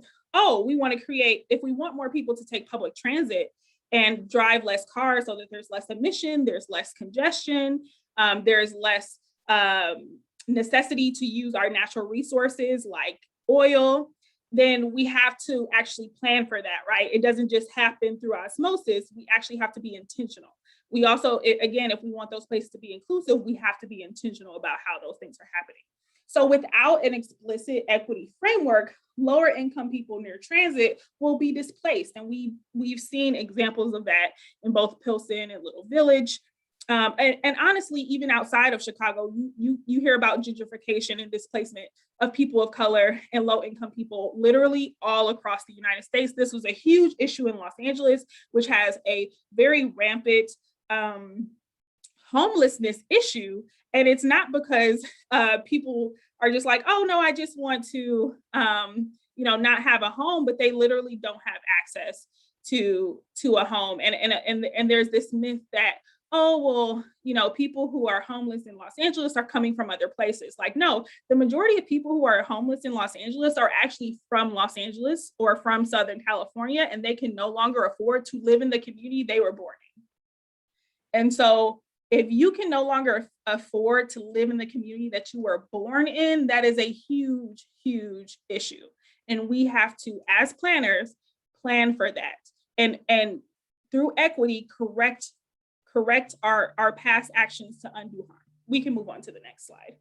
we want to create, if we want more people to take public transit and drive less cars so that there's less emission, there's less congestion, there's less necessity to use our natural resources like oil, then we have to actually plan for that, right? It doesn't just happen through osmosis. We actually have to be intentional. We also, again, if we want those places to be inclusive, we have to be intentional about how those things are happening. So without an explicit equity framework, lower income people near transit will be displaced. And we've seen examples of that in both Pilsen and Little Village. And honestly, even outside of Chicago, you hear about gentrification and displacement of people of color and low income people literally all across the United States. This was a huge issue in Los Angeles, which has a very rampant homelessness issue. And it's not because people are just like, oh no, I just want to not have a home, but they literally don't have access to a home. And there's this myth that, oh, well, people who are homeless in Los Angeles are coming from other places. Like, no, the majority of people who are homeless in Los Angeles are actually from Los Angeles or from Southern California, and they can no longer afford to live in the community they were born in. And so if you can no longer afford to live in the community that you were born in, that is a huge, huge issue. And we have to, as planners, plan for that. And through equity, correct our past actions to undo harm. We can move on to the next slide.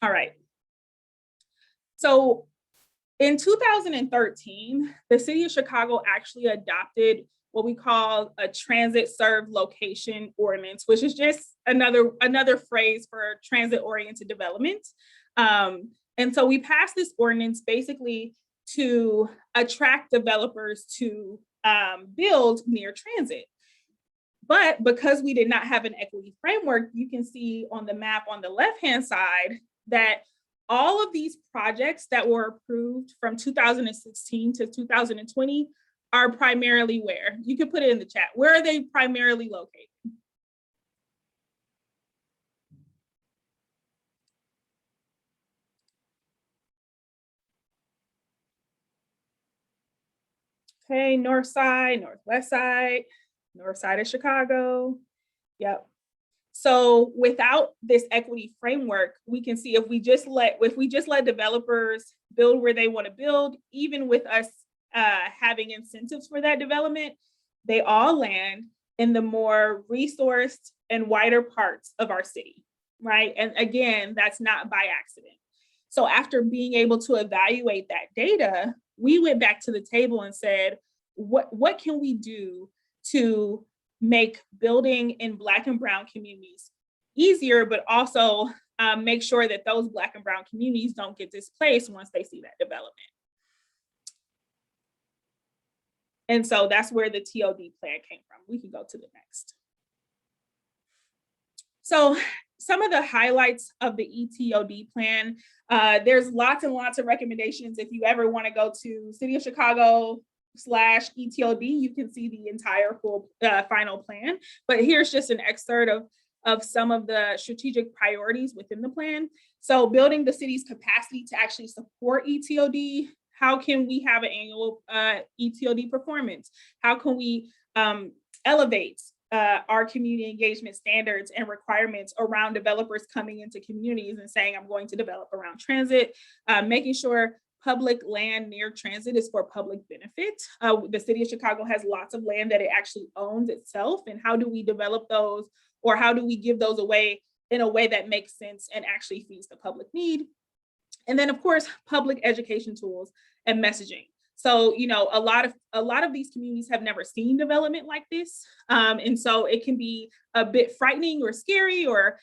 All right. So in 2013, the city of Chicago actually adopted what we call a transit served location ordinance, which is just another phrase for transit oriented development. And so we passed this ordinance basically to attract developers to build near transit. But because we did not have an equity framework, you can see on the map on the left-hand side that all of these projects that were approved from 2016 to 2020 are primarily where? You can put it in the chat. Where are they primarily located? Okay, north side, northwest side, north side of Chicago. Yep. So without this equity framework, we can see if we just let developers build where they want to build, even with us having incentives for that development, they all land in the more resourced and wider parts of our city, right? And again, that's not by accident. So after being able to evaluate that data, we went back to the table and said, what can we do to make building in Black and Brown communities easier, but also make sure that those Black and Brown communities don't get displaced once they see that development. And so that's where the TOD plan came from. We can go to the next. So some of the highlights of the ETOD plan, there's lots and lots of recommendations. If you ever want to go to City of Chicago /ETOD, you can see the entire full final plan. But here's just an excerpt of some of the strategic priorities within the plan. So building the city's capacity to actually support ETOD. How can we have an annual ETOD performance? How can we elevate our community engagement standards and requirements around developers coming into communities and saying, I'm going to develop around transit, making sure public land near transit is for public benefit. The city of Chicago has lots of land that it actually owns itself. And how do we develop those, or how do we give those away in a way that makes sense and actually feeds the public need? And then of course, public education tools and messaging. So, a lot of these communities have never seen development like this. And so it can be a bit frightening or scary, or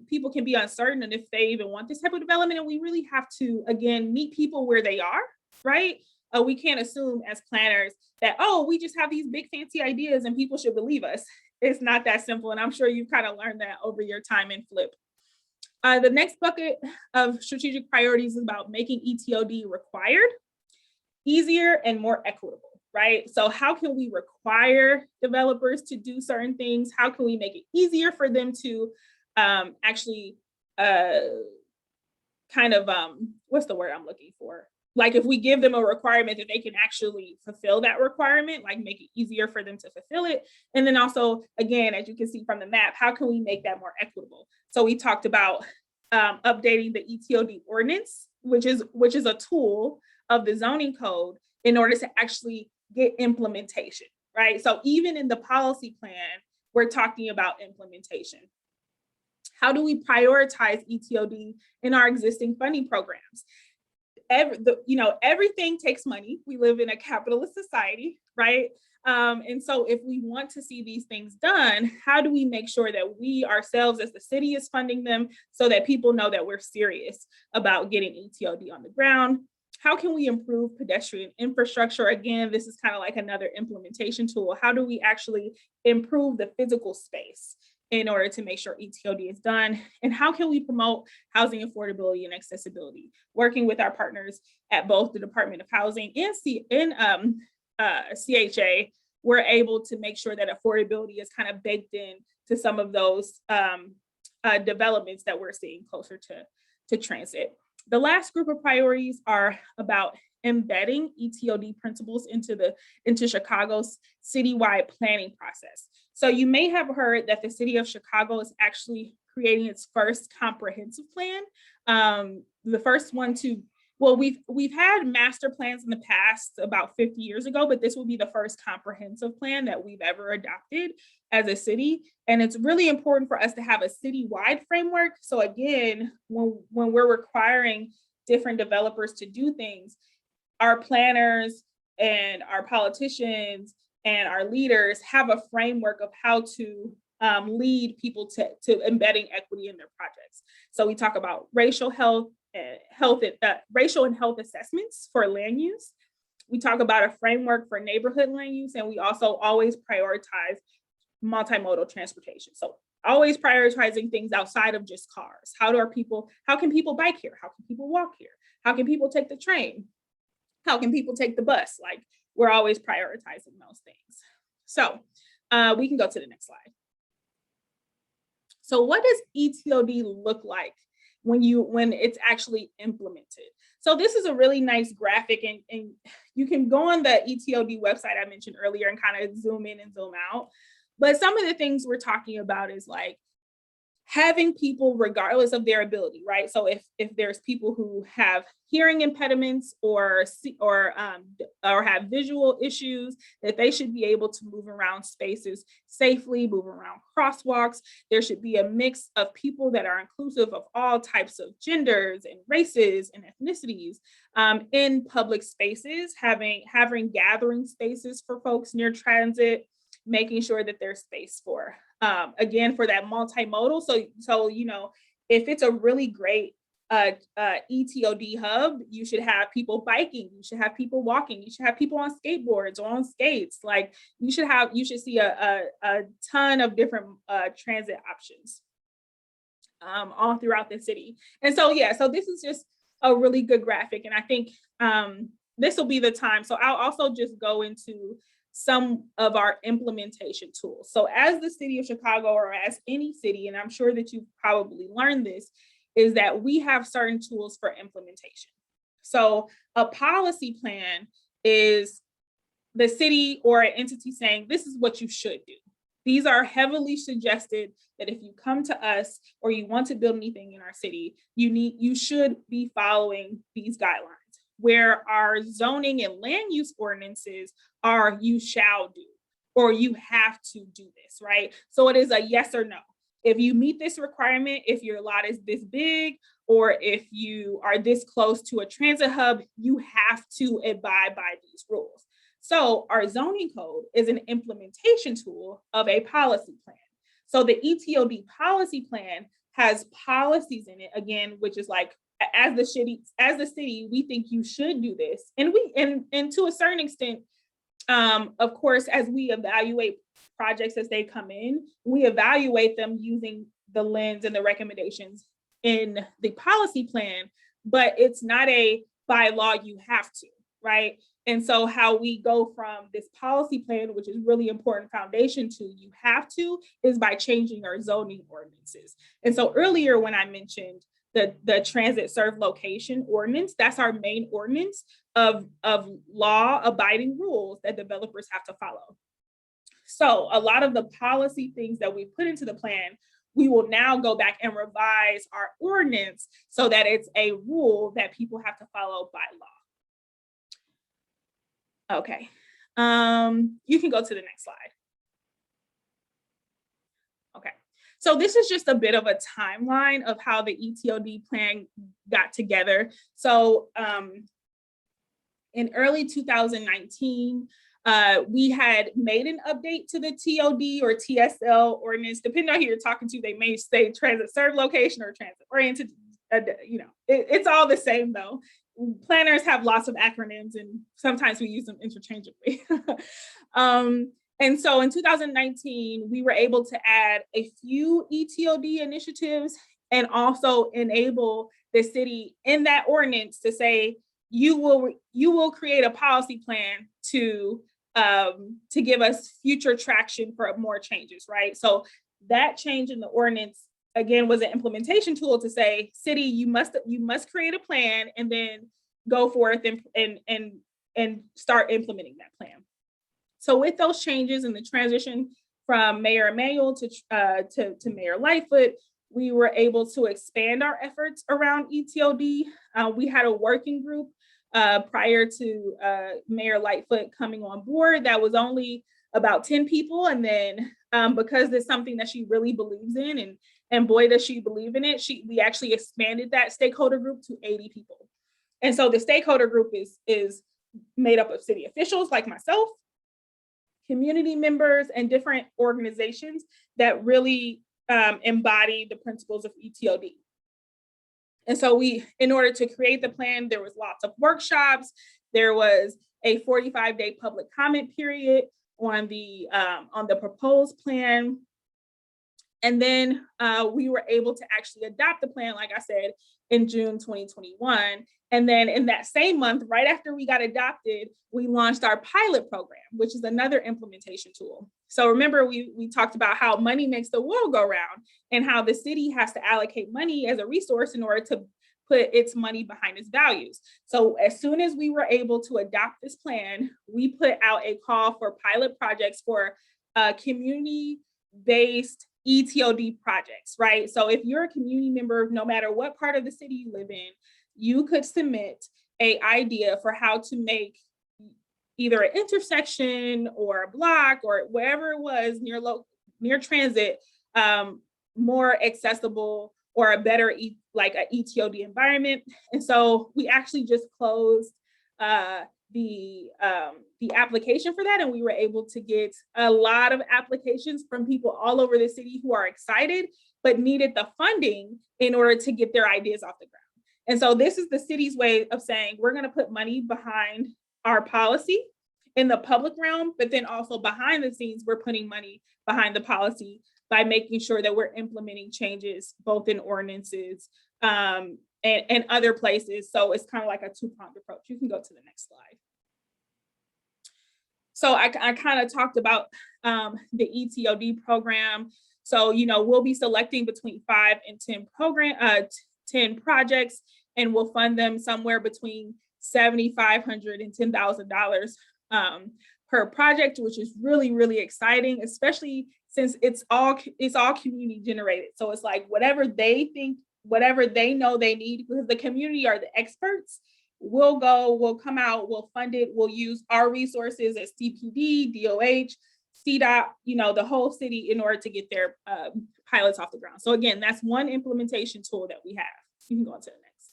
people can be uncertain and if they even want this type of development. And we really have to, again, meet people where they are, right? We can't assume as planners that, oh, we just have these big fancy ideas and people should believe us. It's not that simple. And I'm sure you've kind of learned that over your time in Flip. The next bucket of strategic priorities is about making ETOD required, easier, and more equitable, right? So how can we require developers to do certain things? How can we make it easier for them to actually what's the word I'm looking for? Like if we give them a requirement that they can actually fulfill that requirement, like make it easier for them to fulfill it. And then also, again, as you can see from the map, how can we make that more equitable? So we talked about updating the ETOD ordinance, which is a tool of the zoning code in order to actually get implementation, right? So even in the policy plan, we're talking about implementation. How do we prioritize ETOD in our existing funding programs? Everything takes money. We live in a capitalist society, right? And so if we want to see these things done, how do we make sure that we ourselves as the city is funding them so that people know that we're serious about getting ETOD on the ground? How can we improve pedestrian infrastructure? Again, this is kind of like another implementation tool. How do we actually improve the physical space in order to make sure ETOD is done? And how can we promote housing affordability and accessibility? Working with our partners at both the Department of Housing and CHA, we're able to make sure that affordability is kind of baked in to some of those developments that we're seeing closer to transit. The last group of priorities are about embedding ETOD principles into Chicago's citywide planning process. So you may have heard that the city of Chicago is actually creating its first comprehensive plan. The first one we've had master plans in the past about 50 years ago, but this will be the first comprehensive plan that we've ever adopted as a city. And it's really important for us to have a citywide framework. So again, when we're requiring different developers to do things, our planners and our politicians and our leaders have a framework of how to lead people to embedding equity in their projects. So we talk about racial and health assessments for land use. We talk about a framework for neighborhood land use, and we also always prioritize multimodal transportation. So always prioritizing things outside of just cars. How can people bike here? How can people walk here? How can people take the train? How can people take the bus? Like, we're always prioritizing those things. So we can go to the next slide. So what does ETOD look like when it's actually implemented? So this is a really nice graphic, and you can go on the ETOD website I mentioned earlier and kind of zoom in and zoom out. But some of the things we're talking about is like having people, regardless of their ability, right? So if there's people who have hearing impediments or have visual issues, that they should be able to move around spaces safely, move around crosswalks. There should be a mix of people that are inclusive of all types of genders and races and ethnicities in public spaces, having gathering spaces for folks near transit, making sure that there's space for again, for that multimodal. So if it's a really great ETOD hub, you should have people biking, you should have people walking, you should have people on skateboards or on skates. Like you should see a ton of different transit options all throughout the city. And so this is just a really good graphic, and I think this will be the time. So I'll also just go into some of our implementation tools. So as the city of Chicago, or as any city, and I'm sure that you've probably learned this, is that we have certain tools for implementation. So a policy plan is the city or an entity saying, this is what you should do. These are heavily suggested that if you come to us or you want to build anything in our city, you should be following these guidelines. Where our zoning and land use ordinances are you shall do, or you have to do this, right? So it is a yes or no. If you meet this requirement, if your lot is this big, or if you are this close to a transit hub, you have to abide by these rules. So our zoning code is an implementation tool of a policy plan. So the ETOD policy plan has policies in it, again, which is like, as the city, we think you should do this. And to a certain extent, of course, as we evaluate projects as they come in, we evaluate them using the lens and the recommendations in the policy plan, but it's not a by law you have to, right? And so how we go from this policy plan, which is really important foundation, to you have to, is by changing our zoning ordinances. And so earlier when I mentioned the transit serve location ordinance, that's our main ordinance of law abiding rules that developers have to follow. So a lot of the policy things that we put into the plan, we will now go back and revise our ordinance so that it's a rule that people have to follow by law. Okay, you can go to the next slide. Okay, So this is just a bit of a timeline of how the ETOD plan got together. So in early 2019, we had made an update to the TOD or TSL ordinance. Depending on who you're talking to, they may say transit served location or transit oriented. It's all the same though. Planners have lots of acronyms and sometimes we use them interchangeably. And so in 2019, we were able to add a few ETOD initiatives and also enable the city in that ordinance to say, you will create a policy plan to give us future traction for more changes, right? So that change in the ordinance, again, was an implementation tool to say, city, you must create a plan and then go forth and start implementing that plan. So with those changes and the transition from Mayor Emanuel to Mayor Lightfoot, we were able to expand our efforts around ETOD. We had a working group prior to Mayor Lightfoot coming on board that was only about 10 people. And then because it's something that she really believes in, and boy, does she believe in it, we actually expanded that stakeholder group to 80 people. And so the stakeholder group is made up of city officials like myself, community members, and different organizations that really embody the principles of ETOD. And so in order to create the plan, there was lots of workshops. There was a 45-day public comment period on the proposed plan. And then we were able to actually adopt the plan, like I said, in June 2021. And then in that same month, right after we got adopted, we launched our pilot program, which is another implementation tool. So remember, we talked about how money makes the world go round and how the city has to allocate money as a resource in order to put its money behind its values. So as soon as we were able to adopt this plan, we put out a call for pilot projects for community-based ETOD projects, right? So if you're a community member, no matter what part of the city you live in, you could submit an idea for how to make either an intersection or a block or wherever it was near transit more accessible or a better like an ETOD environment. And so we actually just closed the application for that, and we were able to get a lot of applications from people all over the city who are excited but needed the funding in order to get their ideas off the ground. And so this is the city's way of saying, we're going to put money behind our policy in the public realm, but then also behind the scenes, we're putting money behind the policy by making sure that we're implementing changes both in ordinances and other places. So it's kind of like a two-pronged approach. You can go to the next slide. So I kind of talked about the ETOD program. So, we'll be selecting between 5 and 10 projects, and we'll fund them somewhere between $7,500 and $10,000 per project, which is really, really exciting, especially since it's all community generated. So it's like whatever they think, whatever they know they need, because the community are the experts. We'll come out, we'll fund it, we'll use our resources as CPD, DOH, CDOT, the whole city in order to get their pilots off the ground. So again, that's one implementation tool that we have. You can go on to the next.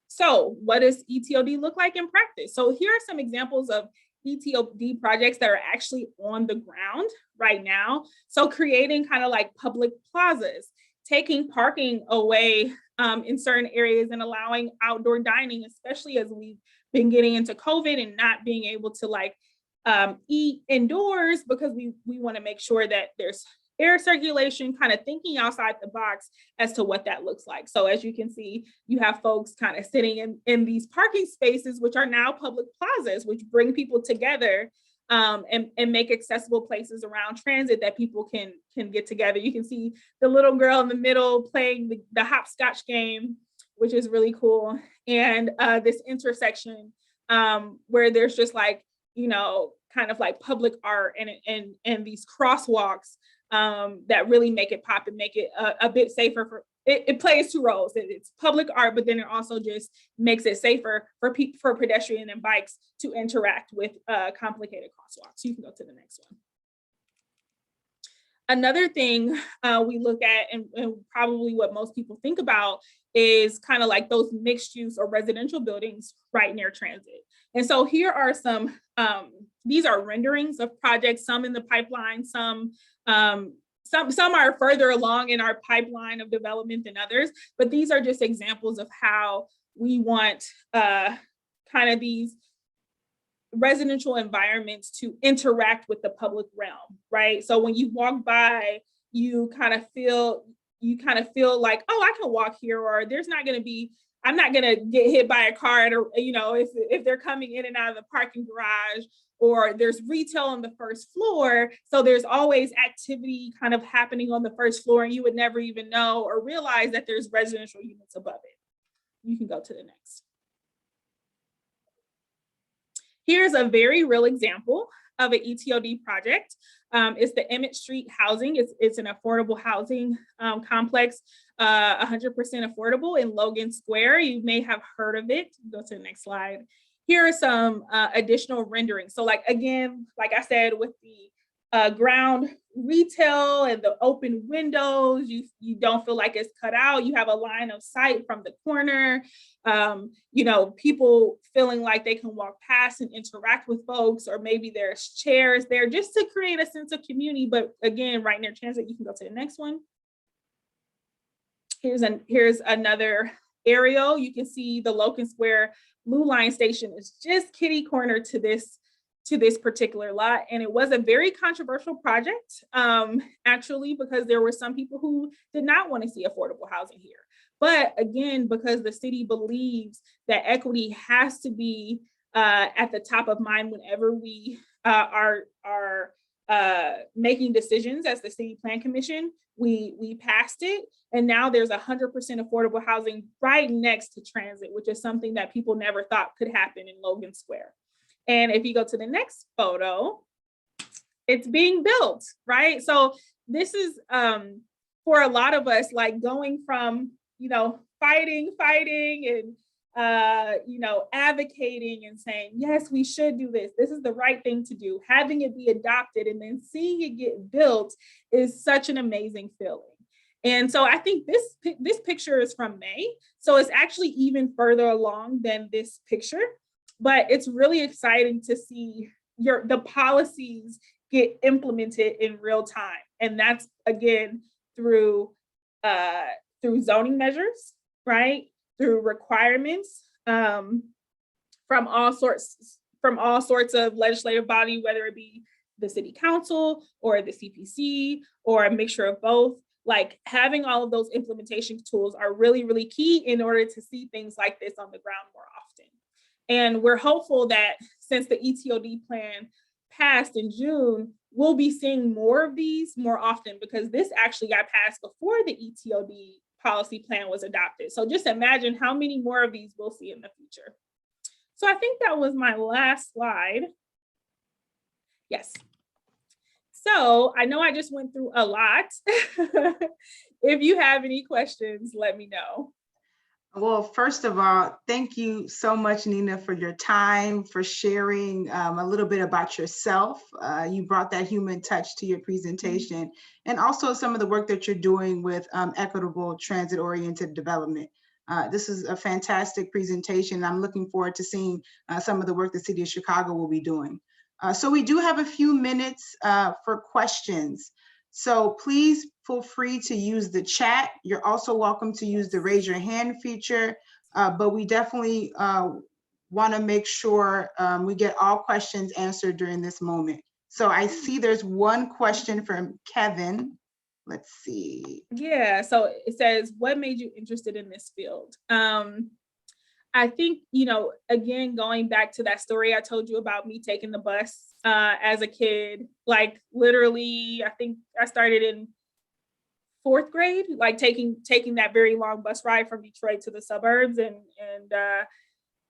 So what does ETOD look like in practice? So here are some examples of ETOD projects that are actually on the ground right now. So creating kind of like public plazas, taking parking away in certain areas and allowing outdoor dining, especially as we've been getting into COVID and not being able to eat indoors because we want to make sure that there's air circulation, kind of thinking outside the box as to what that looks like. So as you can see, you have folks kind of sitting in these parking spaces, which are now public plazas, which bring people together and make accessible places around transit that people can get together. You can see the little girl in the middle playing the hopscotch game, which is really cool. And this intersection where there's just kind of like public art and these crosswalks that really make it pop and make it a bit safer for it plays two roles. It's public art, but then it also just makes it safer for pedestrian and bikes to interact with complicated crosswalks. So you can go to the next Another thing we look at, and probably what most people think about, is kind of like those mixed use or residential buildings right near transit. And so here are some, these are renderings of projects, some in the pipeline, some are further along in our pipeline of development than others, but these are just examples of how we want kind of these residential environments to interact with the public realm, right? So when you walk by, you kind of feel like, oh, I can walk here, or there's not going to be, I'm not going to get hit by a car, if they're coming in and out of the parking garage, or there's retail on the first floor. So there's always activity kind of happening on the first floor, and you would never even know or realize that there's residential units above it. You can go to the next. Here's a very real example of an ETOD project. It's the Emmett Street housing. It's an affordable housing complex, 100% affordable in Logan Square. You may have heard of it. Go to the next slide. Here are some additional renderings. So like I said, with the ground retail and the open windows, you don't feel like it's cut out. You have a line of sight from the corner. People feeling like they can walk past and interact with folks, or maybe there's chairs there just to create a sense of community. But again, right near transit. You can go to the next one. Here's another aerial. You can see the Logan Square Blue Line station is just kitty corner to this particular lot. And it was a very controversial project, actually, because there were some people who did not want to see affordable housing here. But again, because the city believes that equity has to be at the top of mind whenever we are making decisions as the City Plan Commission, we passed it. And now there's 100% affordable housing right next to transit, which is something that people never thought could happen in Logan Square. And if you go to the next photo, it's being built, right? So this is for a lot of us, like going from, fighting and, advocating and saying, yes, we should do this. This is the right thing to do. Having it be adopted and then seeing it get built is such an amazing feeling. And so I think this picture is from May. So it's actually even further along than this picture. But it's really exciting to see the policies get implemented in real time. And that's, again, through zoning measures, right? Through requirements from all sorts of legislative body, whether it be the city council or the CPC or a mixture of both. Like, having all of those implementation tools are really, really key in order to see things like this on the ground more often. And we're hopeful that since the ETOD plan passed in June, we'll be seeing more of these more often, because this actually got passed before the ETOD policy plan was adopted. So just imagine how many more of these we'll see in the future. So I think that was my last slide. Yes. So I know I just went through a lot. If you have any questions, let me know. Well, first of all, thank you so much, Nina, for your time, for sharing a little bit about yourself. You brought that human touch to your presentation, and also some of the work that you're doing with equitable transit-oriented development. This is a fantastic presentation. I'm looking forward to seeing some of the work the City of Chicago will be doing. So we do have a few minutes for questions. So please feel free to use the chat. You're also welcome to use the raise your hand feature, but we definitely want to make sure we get all questions answered during this moment. So I see there's one question from Kevin. Let's see. Yeah, so it says, what made you interested in this field? I think, again, going back to that story I told you about me taking the bus as a kid, like literally, I think I started in 4th grade, like taking that very long bus ride from Detroit to the suburbs. And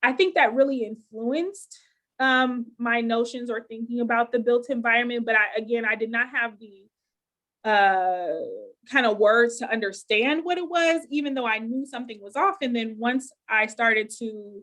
I think that really influenced my notions or thinking about the built environment. But I did not have the kind of words to understand what it was, even though I knew something was off. And then once I started to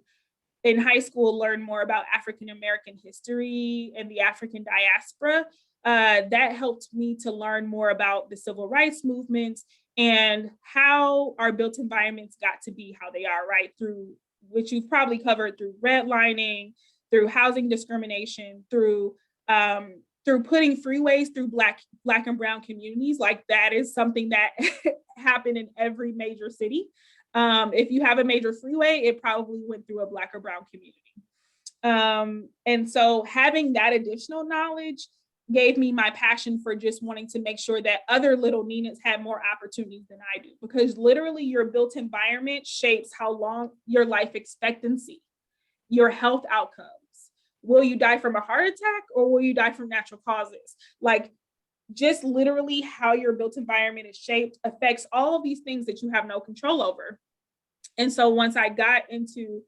in high school learned more about African American history and the African diaspora. That helped me to learn more about the civil rights movement and how our built environments got to be how they are, right? Through which you've probably covered through redlining, through housing discrimination, through putting freeways through Black and brown communities. Like that is something that happened in every major city. If you have a major freeway, it probably went through a Black or brown community. And so having that additional knowledge gave me my passion for just wanting to make sure that other little Ninas had more opportunities than I do, because literally your built environment shapes how long your life expectancy, your health outcomes. Will you die from a heart attack or will you die from natural causes? Like just literally how your built environment is shaped affects all of these things that you have no control over. And so once I got into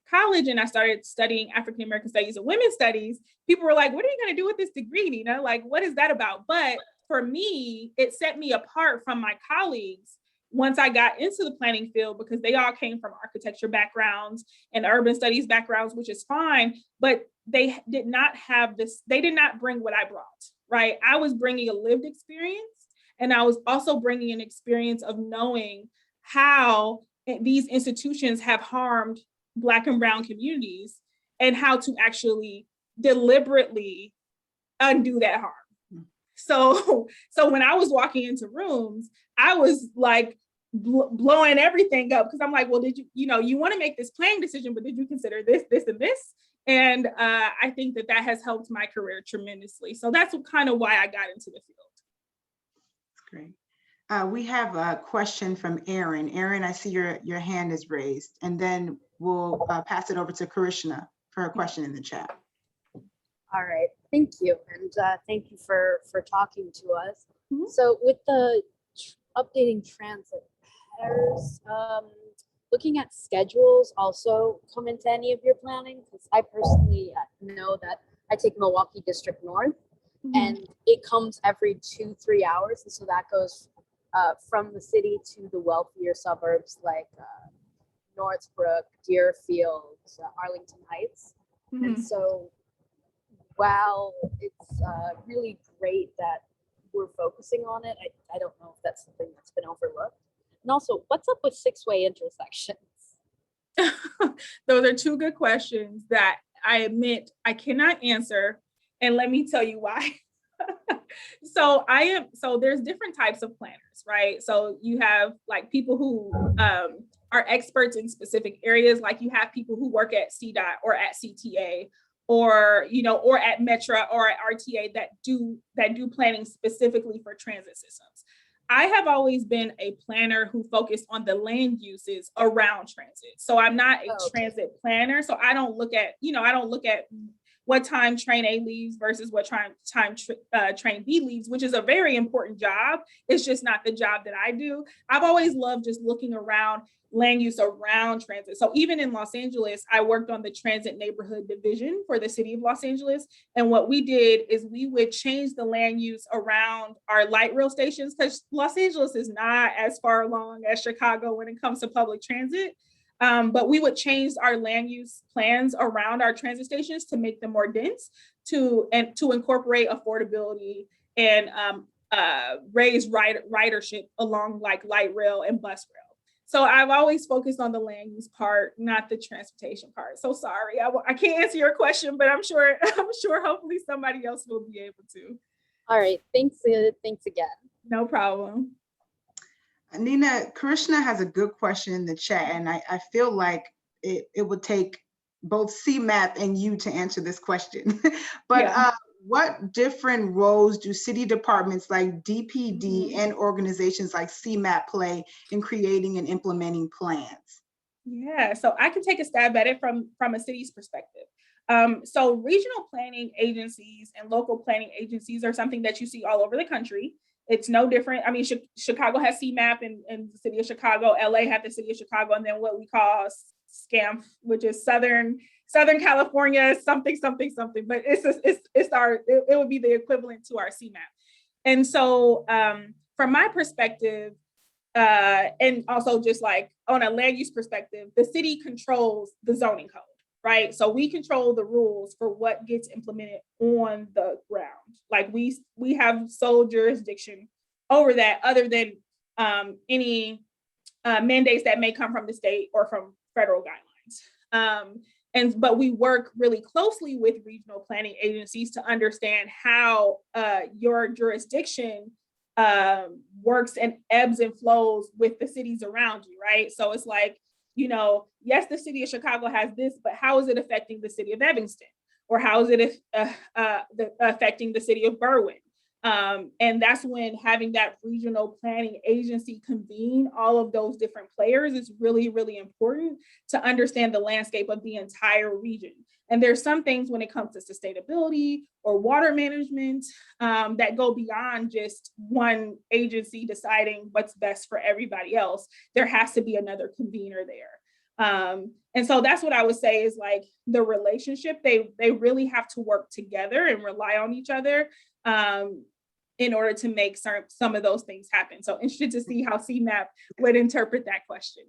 college and I started studying African American studies and women's studies, people were like, what are you going to do with this degree, Nina? Like, what is that about? But for me, it set me apart from my colleagues once I got into the planning field, because they all came from architecture backgrounds and urban studies backgrounds, which is fine, but they did not have this, they did not bring what I brought, right? I was bringing a lived experience, and I was also bringing an experience of knowing how these institutions have harmed Black and brown communities and how to actually deliberately undo that harm. So when I was walking into rooms, I was like blowing everything up, because I'm like, well, did you want to make this planning decision, but did you consider this, this, and this? And I think that has helped my career tremendously. So that's kind of why I got into the field. Great. We have a question from Aaron. Aaron, I see your hand is raised, and then we'll pass it over to Karishna for a question in the chat. All right, thank you. And thank you for talking to us. Mm-hmm. So with the updating transit pairs, looking at schedules also come into any of your planning? Because I personally know that I take Milwaukee District North, mm-hmm. and it comes every 2-3 hours. And so that goes from the city to the wealthier suburbs like Northbrook, Deerfield, Arlington Heights. Mm-hmm. And so while it's really great that we're focusing on it, I don't know if that's something that's been overlooked. And also, what's up with six-way intersections? Those are two good questions that I admit I cannot answer. And let me tell you why. So there's different types of planners, right? So you have like people who are experts in specific areas, like you have people who work at CDOT or at CTA or at Metra or at RTA that do planning specifically for transit systems. I have always been a planner who focused on the land uses around transit. So I'm not a transit planner. So I don't look at what time train A leaves versus what time train B leaves, which is a very important job. It's just not the job that I do. I've always loved just looking around land use around transit. So even in Los Angeles, I worked on the transit neighborhood division for the city of Los Angeles. And what we did is we would change the land use around our light rail stations, because Los Angeles is not as far along as Chicago when it comes to public transit. But we would change our land use plans around our transit stations to make them more dense, to incorporate affordability and raise ridership along like light rail and bus rail. So I've always focused on the land use part, not the transportation part. So sorry, I can't answer your question, but I'm sure hopefully somebody else will be able to. All right, thanks again. No problem. Nina, Karishna has a good question in the chat, and I feel like it would take both CMAP and you to answer this question. But yeah. What different roles do city departments like DPD and organizations like CMAP play in creating and implementing plans? Yeah, so I can take a stab at it from a city's perspective. So regional planning agencies and local planning agencies are something that you see all over the country. It's no different. I mean, Chicago has CMAP in the city of Chicago. LA had the city of Chicago, and then what we call SCAMP, which is Southern California, something. But it would be the equivalent to our CMAP. And so from my perspective, and also just like on a land use perspective, the city controls the zoning code. right? So we control the rules for what gets implemented on the ground. Like we have sole jurisdiction over that, other than any mandates that may come from the state or from federal guidelines. But we work really closely with regional planning agencies to understand how your jurisdiction works and ebbs and flows with the cities around you, right? So it's like, you know, yes, the city of Chicago has this, but how is it affecting the city of Evanston? Or how is it affecting the city of Berwyn? And that's when having that regional planning agency convene all of those different players is really, really important to understand the landscape of the entire region. And there's some things when it comes to sustainability or water management that go beyond just one agency deciding what's best for everybody else. There has to be another convener there. And so that's what I would say is like the relationship, they really have to work together and rely on each other in order to make some of those things happen. So interested to see how CMAP would interpret that question.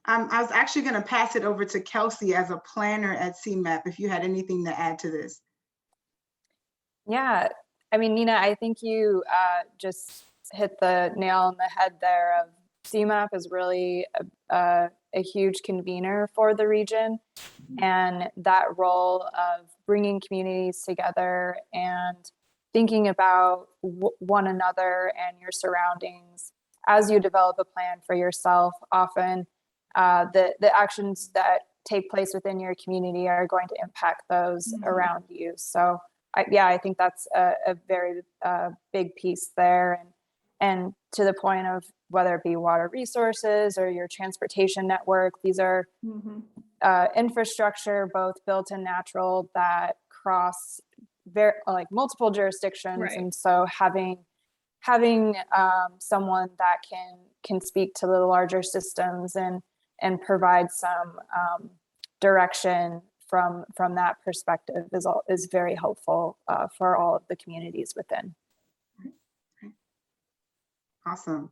I was actually going to pass it over to Kelsey as a planner at CMAP, if you had anything to add to this. Yeah, I mean, Nina, I think you just hit the nail on the head there. Of CMAP is really a huge convener for the region, and that role of bringing communities together and thinking about one another and your surroundings as you develop a plan for yourself. Often the actions that take place within your community are going to impact those around you. So I think that's a very big piece there. And to the point of whether it be water resources or your transportation network, these are infrastructure, both built and natural, that cross multiple jurisdictions. Right. And so having someone that can speak to the larger systems and provide some direction from that perspective is very helpful for all of the communities within. Awesome.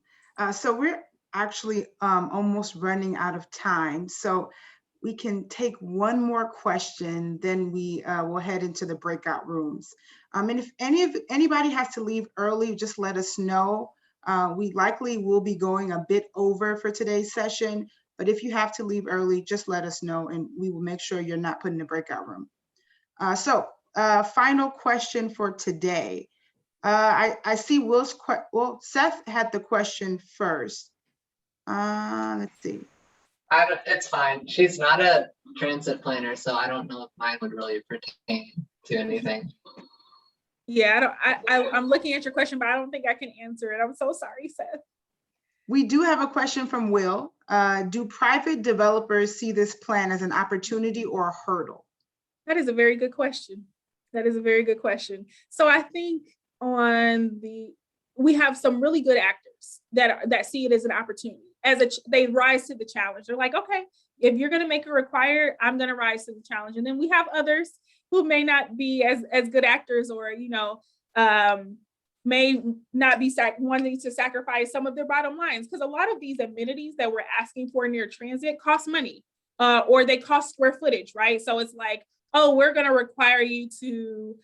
So we're actually almost running out of time. So we can take one more question, then we will head into the breakout rooms. And if anybody has to leave early, just let us know. We likely will be going a bit over for today's session, but if you have to leave early, just let us know and we will make sure you're not put in the breakout room. So final question for today. I see Seth had the question first. Let's see. It's fine. She's not a transit planner, so I don't know if mine would really pertain to anything. Yeah, I'm looking at your question, but I don't think I can answer it. I'm so sorry, Seth. We do have a question from Will. Do private developers see this plan as an opportunity or a hurdle? That is a very good question. That is a very good question. So I think we have some really good actors that see it as an opportunity. They rise to the challenge. They're like, okay, if you're going to make it required, I'm going to rise to the challenge. And then we have others who may not be as good actors, or may not be wanting to sacrifice some of their bottom lines, because a lot of these amenities that we're asking for near transit cost money, or they cost square footage, right? So it's like, oh, we're going to require you to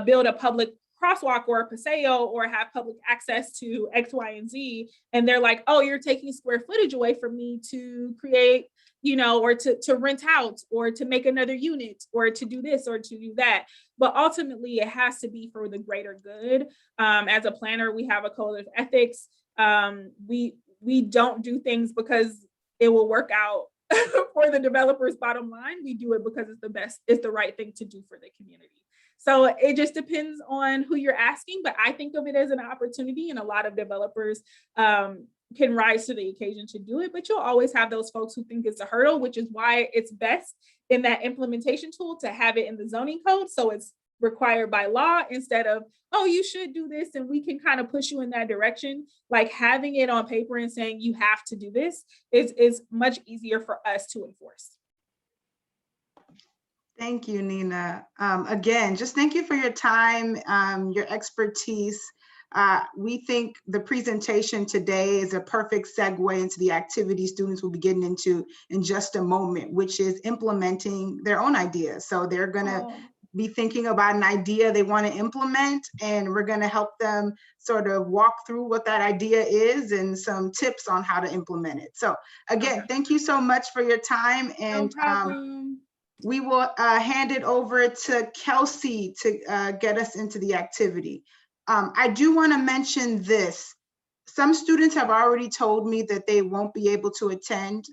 build a public crosswalk or a paseo or have public access to X, Y, and Z. And they're like, oh, you're taking square footage away from me to create, or to rent out or to make another unit or to do this or to do that. But ultimately, it has to be for the greater good. As a planner, we have a code of ethics. We don't do things because it will work out for the developer's bottom line. We do it because it's the right thing to do for the community. So it just depends on who you're asking, but I think of it as an opportunity, and a lot of developers can rise to the occasion to do it, but you'll always have those folks who think it's a hurdle, which is why it's best in that implementation tool to have it in the zoning code. So it's required by law instead of, oh, you should do this and we can kind of push you in that direction. Like having it on paper and saying you have to do this is much easier for us to enforce. Thank you, Nina. Again, just thank you for your time, your expertise. We think the presentation today is a perfect segue into the activity students will be getting into in just a moment, which is implementing their own ideas. So they're gonna be thinking about an idea they want to implement, and we're going to help them sort of walk through what that idea is and some tips on how to implement it. So again, thank you so much for your time, and we will hand it over to Kelsey to get us into the activity. I do want to mention this. Some students have already told me that they won't be able to attend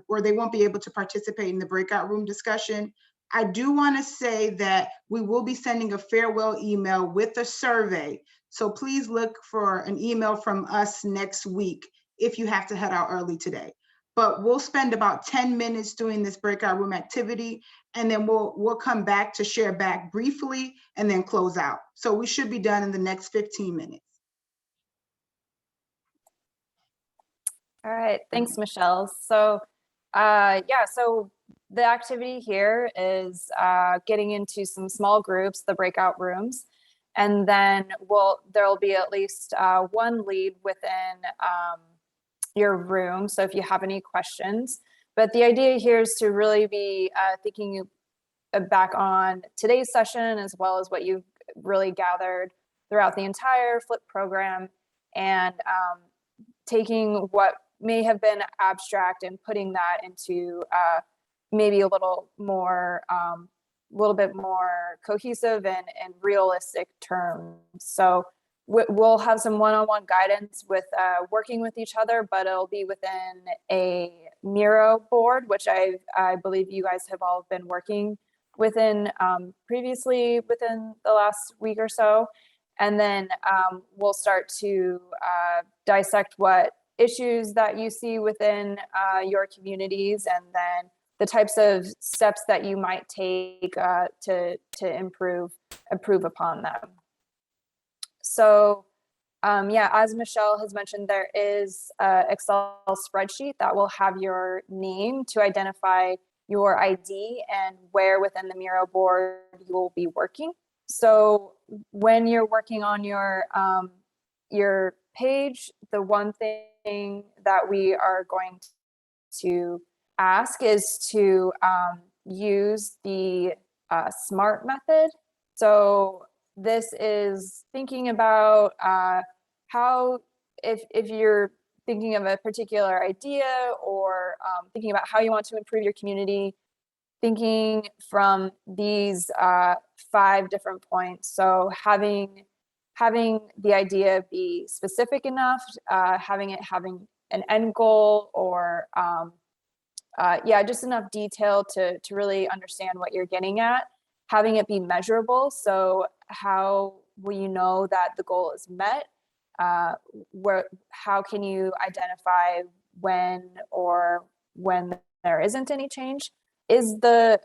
or they won't be able to participate in the breakout room discussion. I do want to say that we will be sending a farewell email with a survey. So please look for an email from us next week if you have to head out early today. But we'll spend about 10 minutes doing this breakout room activity, and then we'll come back to share back briefly and then close out. So we should be done in the next 15 minutes. All right, thanks, Michelle. So yeah, so the activity here is getting into some small groups, the breakout rooms, and then there'll be at least one lead within your room. So if you have any questions, but the idea here is to really be thinking back on today's session, as well as what you've really gathered throughout the entire FLIP program, and taking what may have been abstract and putting that into maybe a little bit more cohesive and realistic terms. So we'll have some one-on-one guidance with working with each other, but it'll be within a Miro board, which I believe you guys have all been working within previously within the last week or so. And then we'll start to dissect what issues that you see within your communities, and then the types of steps that you might take to improve upon them. So yeah, as Michelle has mentioned, there is an Excel spreadsheet that will have your name to identify your ID and where within the Miro board you will be working. So when you're working on your page, the one thing that we are going to ask is to use the SMART method. So this is thinking about how, if you're thinking of a particular idea, or thinking about how you want to improve your community, thinking from these 5 different points. So having the idea be specific enough, having an end goal, or yeah, just enough detail to really understand what you're getting at, having it be measurable. So how will you know that the goal is met? How can you identify when there isn't any change? Is this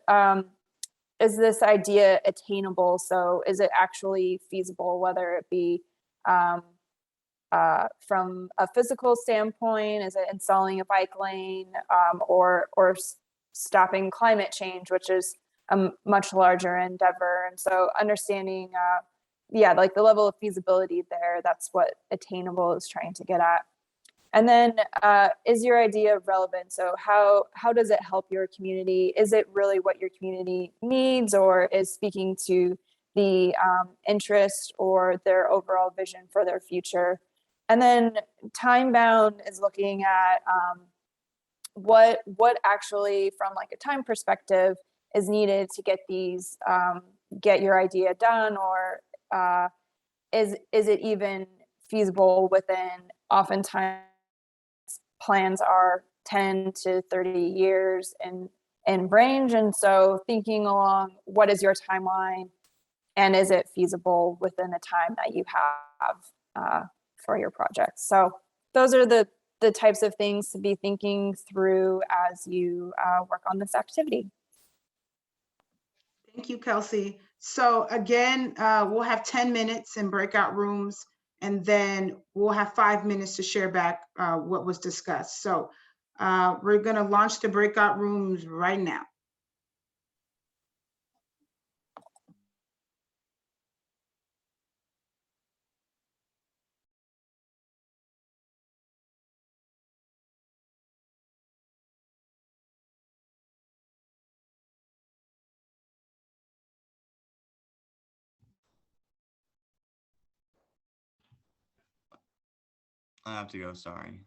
idea attainable? So is it actually feasible, whether it be from a physical standpoint? Is it installing a bike lane, or stopping climate change, which is a much larger endeavor? And so understanding, yeah, like the level of feasibility there, that's what attainable is trying to get at. And then is your idea relevant? So how does it help your community? Is it really what your community needs, or is speaking to the interest or their overall vision for their future? And then time bound is looking at what actually, from like a time perspective, is needed to get these get your idea done, or is it even feasible within, oftentimes plans are 10 to 30 years in range. And so thinking along, what is your timeline, and is it feasible within the time that you have for your project? So those are the types of things to be thinking through as you work on this activity. Thank you, Kelsey. So again, we'll have 10 minutes in breakout rooms, and then we'll have 5 minutes to share back what was discussed. So we're gonna launch the breakout rooms right now. I have to go, sorry.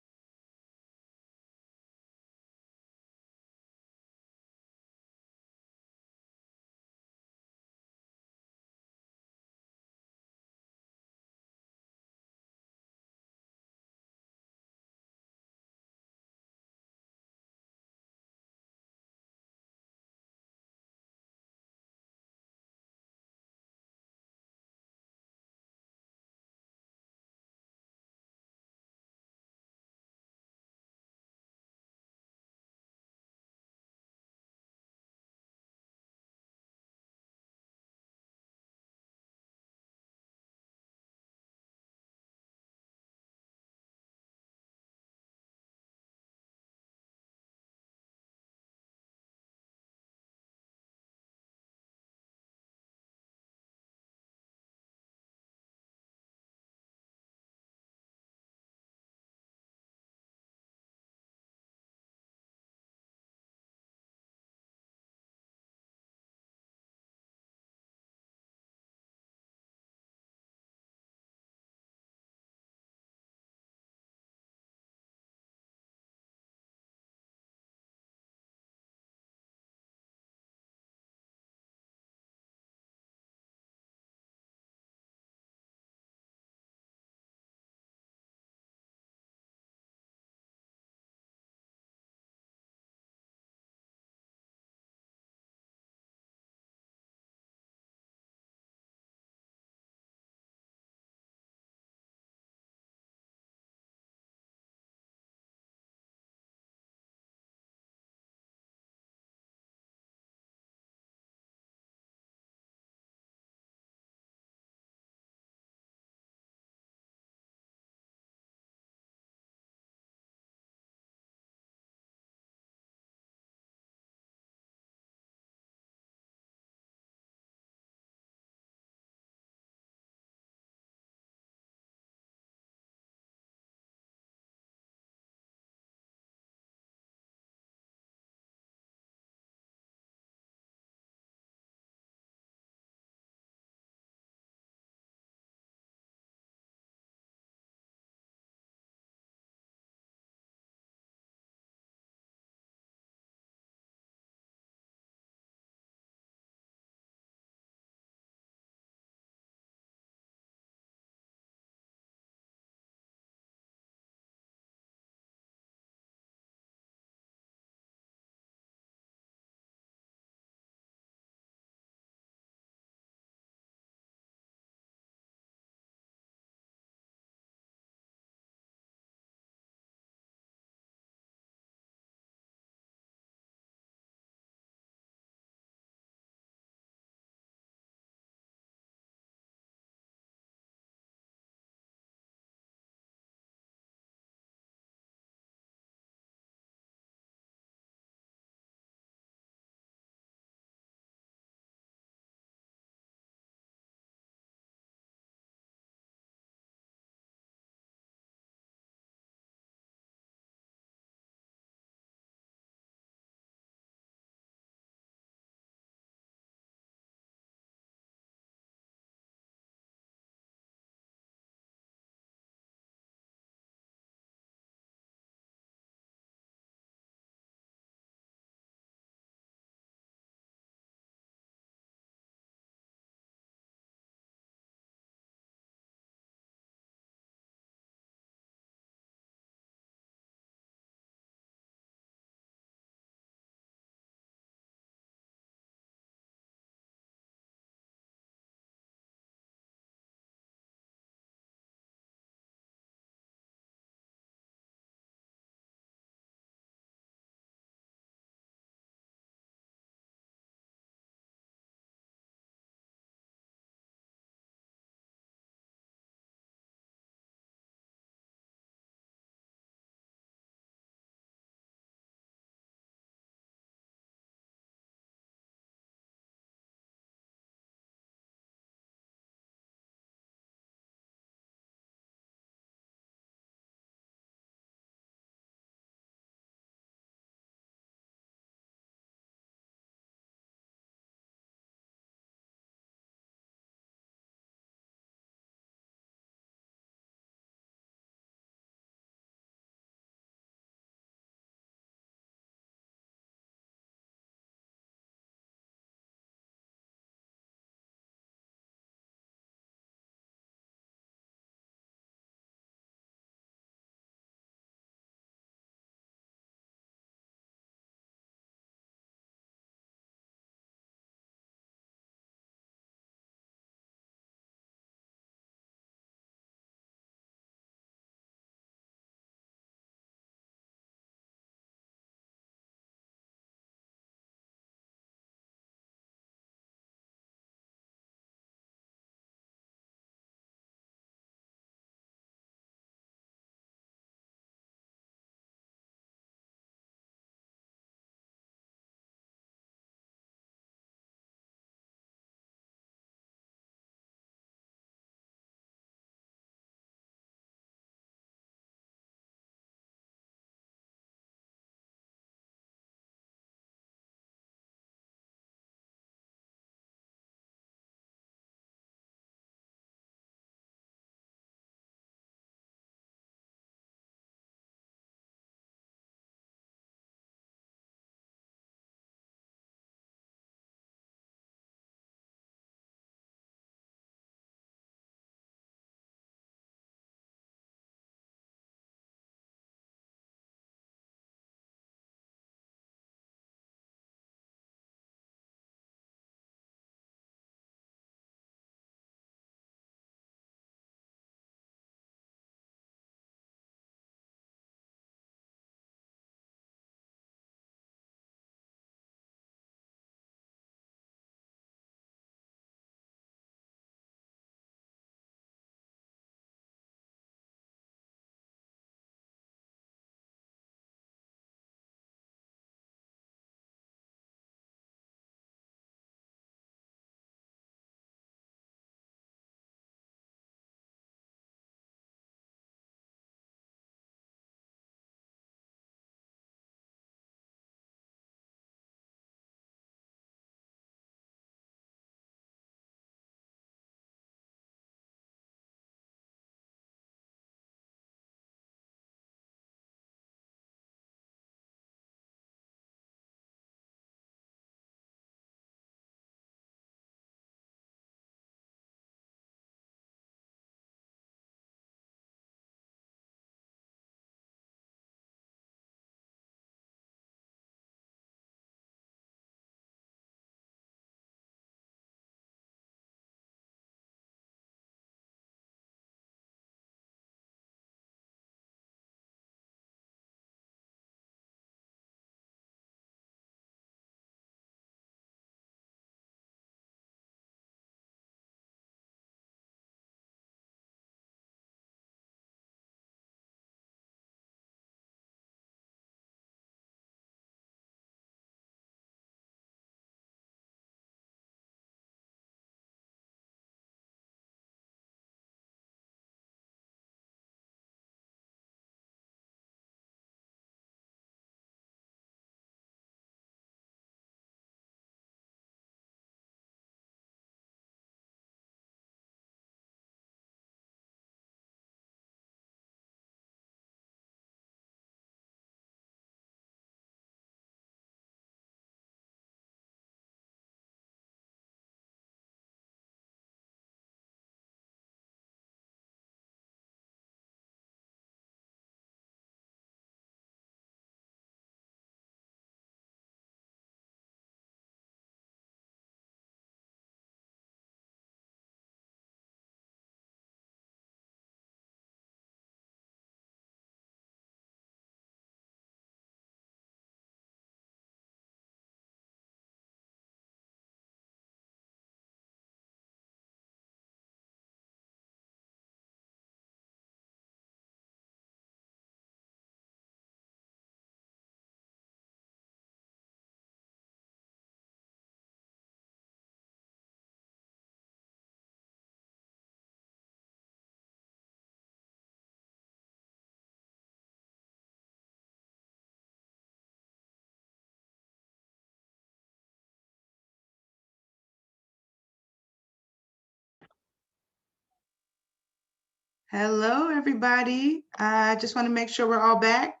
Hello, everybody. I just want to make sure we're all back.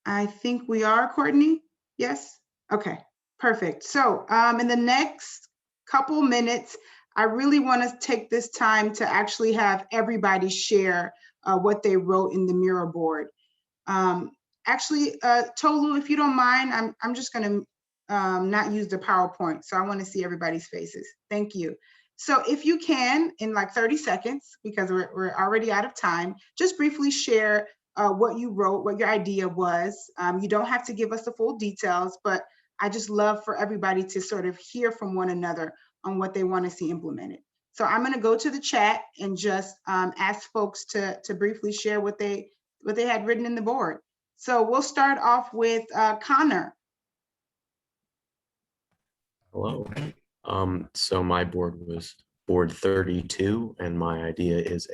I think we are, Courtney. Yes? Okay, perfect. So in the next couple minutes, I really want to take this time to actually have everybody share what they wrote in the mural board. Actually, Tolu, if you don't mind, I'm just going to not use the PowerPoint. So I want to see everybody's faces. Thank you. So if you can, in like 30 seconds, because we're already out of time, just briefly share what you wrote, what your idea was. You don't have to give us the full details, but I just love for everybody to sort of hear from one another on what they want to see implemented. So I'm going to go to the chat and just ask folks to briefly share what they had written in the board. So we'll start off with Connor. Hello. So my board was board 32, and my idea is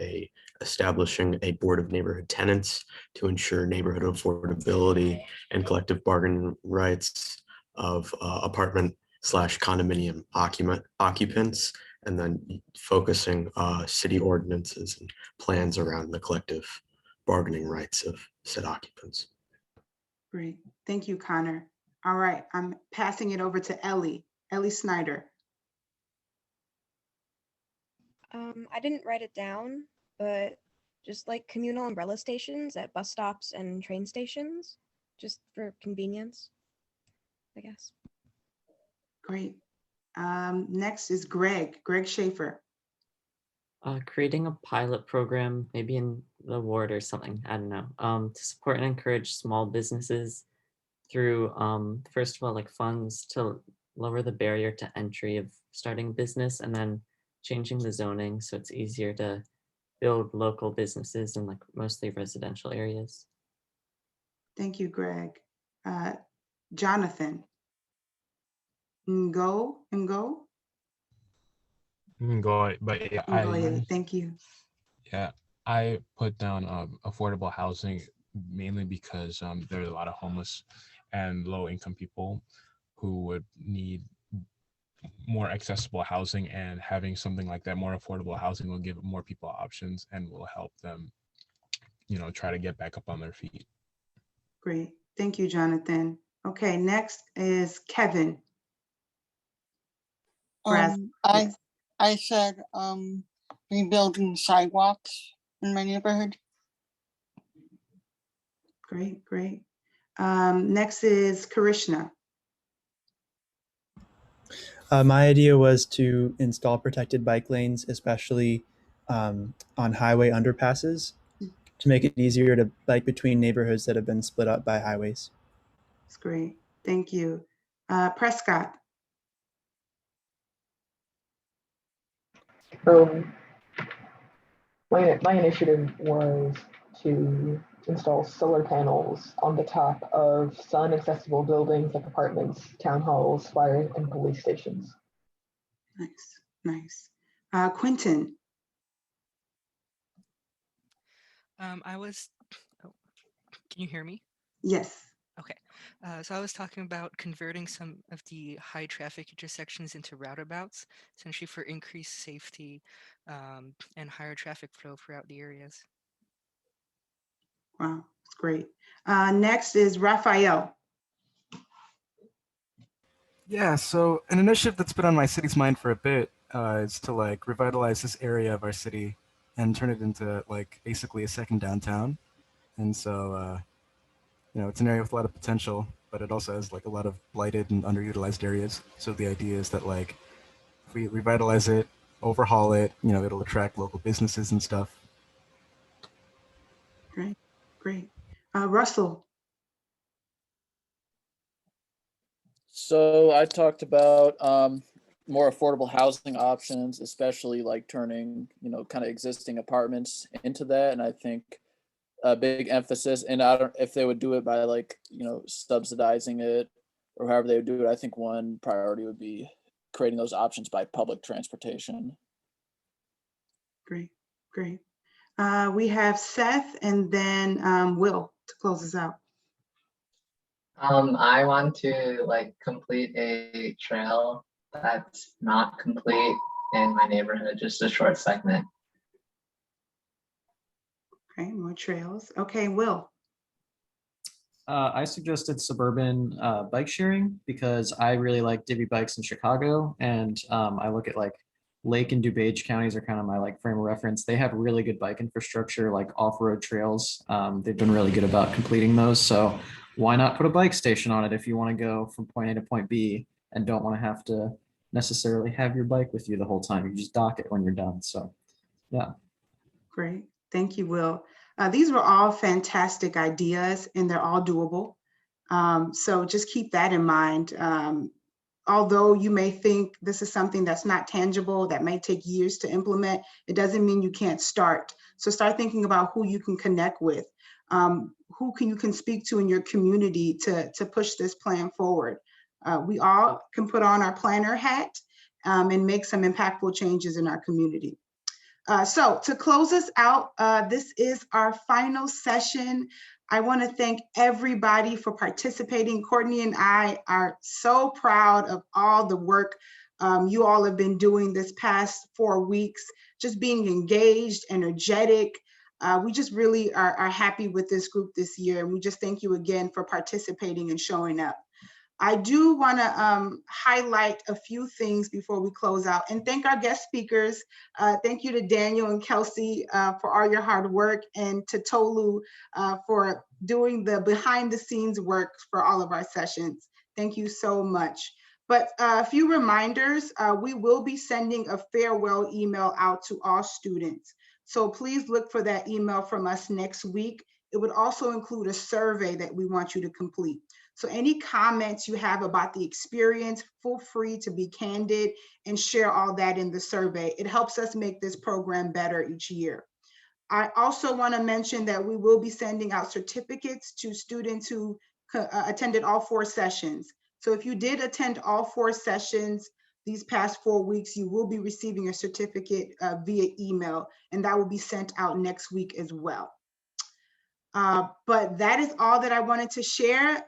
establishing a board of neighborhood tenants to ensure neighborhood affordability and collective bargaining rights of apartment/condominium occupants, and then focusing city ordinances and plans around the collective bargaining rights of said occupants. Great, thank you, Connor. All right, I'm passing it over to Ellie Snyder. I didn't write it down, but just like communal umbrella stations at bus stops and train stations, just for convenience, I guess. Great. Next is Greg Schaefer. Creating a pilot program, maybe in the ward or something, I don't know, to support and encourage small businesses through, first of all, like funds to lower the barrier to entry of starting a business, and then changing the zoning so it's easier to build local businesses in like mostly residential areas. Thank you, Greg. Jonathan. Ngo, but yeah, thank you. Yeah, I put down affordable housing mainly because there's a lot of homeless and low income people who would need more accessible housing, and having something like that, more affordable housing, will give more people options and will help them, try to get back up on their feet. Great, thank you, Jonathan. Okay, next is Kevin. I said rebuilding sidewalks in my neighborhood. Great. Next is Karishna. My idea was to install protected bike lanes, especially on highway underpasses, to make it easier to bike between neighborhoods that have been split up by highways. That's great. Thank you. Prescott. My initiative was to install solar panels on the top of sun accessible buildings like apartments, town halls, fire, and police stations. Nice. Quentin. Can you hear me? Yes. Okay, so I was talking about converting some of the high traffic intersections into roundabouts, essentially for increased safety and higher traffic flow throughout the areas. Wow, that's great. Next is Raphael. Yeah, so an initiative that's been on my city's mind for a bit is to like revitalize this area of our city and turn it into like basically a second downtown. And so, it's an area with a lot of potential, but it also has like a lot of blighted and underutilized areas. So the idea is that like if we revitalize it, overhaul it, it'll attract local businesses and stuff. Great. Russell. So I talked about more affordable housing options, especially like turning, kind of existing apartments into that. And I think a big emphasis, and I don't, if they would do it by like, subsidizing it or however they would do it, I think one priority would be creating those options by public transportation. Great. We have Seth and then Will to close us out. I want to like complete a trail that's not complete in my neighborhood, just a short segment. Okay, more trails. Okay, Will. I suggested suburban bike sharing because I really like Divvy Bikes in Chicago, and I look at like Lake and DuPage counties are kind of my like frame of reference. They have really good bike infrastructure, like off-road trails. They've been really good about completing those. So why not put a bike station on it if you want to go from point A to point B and don't want to have to necessarily have your bike with you the whole time. You just dock it when you're done. So yeah. Great. Thank you, Will. These were all fantastic ideas and they're all doable. So just keep that in mind. Although you may think this is something that's not tangible, that may take years to implement, it doesn't mean you can't start. So start thinking about who you can connect with, who you can speak to in your community to push this plan forward. We all can put on our planner hat and make some impactful changes in our community. So to close us out, this is our final session. I want to thank everybody for participating. Courtney and I are so proud of all the work you all have been doing this past 4 weeks, just being engaged, energetic. We just really are happy with this group this year. And we just thank you again for participating and showing up. I do want to highlight a few things before we close out and thank our guest speakers. Thank you to Daniel and Kelsey for all your hard work, and to Tolu for doing the behind the scenes work for all of our sessions. Thank you so much. But a few reminders, we will be sending a farewell email out to all students. So please look for that email from us next week. It would also include a survey that we want you to complete. So any comments you have about the experience, feel free to be candid and share all that in the survey. It helps us make this program better each year. I also want to mention that we will be sending out certificates to students who attended all 4 sessions. So if you did attend all 4 sessions these past 4 weeks, you will be receiving a certificate via email, and that will be sent out next week as well. But that is all that I wanted to share.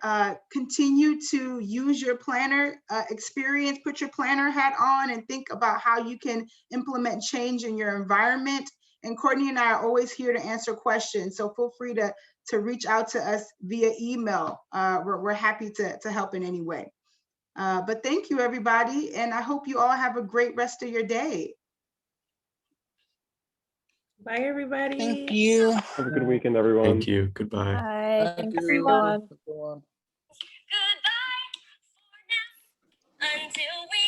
Continue to use your planner experience, put your planner hat on and think about how you can implement change in your environment. And Courtney and I are always here to answer questions. So feel free to reach out to us via email. We're happy to help in any way. But thank you, everybody. And I hope you all have a great rest of your day. Bye, everybody. Thank you. Have a good weekend, everyone. Thank you. Goodbye. Bye. Thank Thanks, you. everyone. Everyone. Until we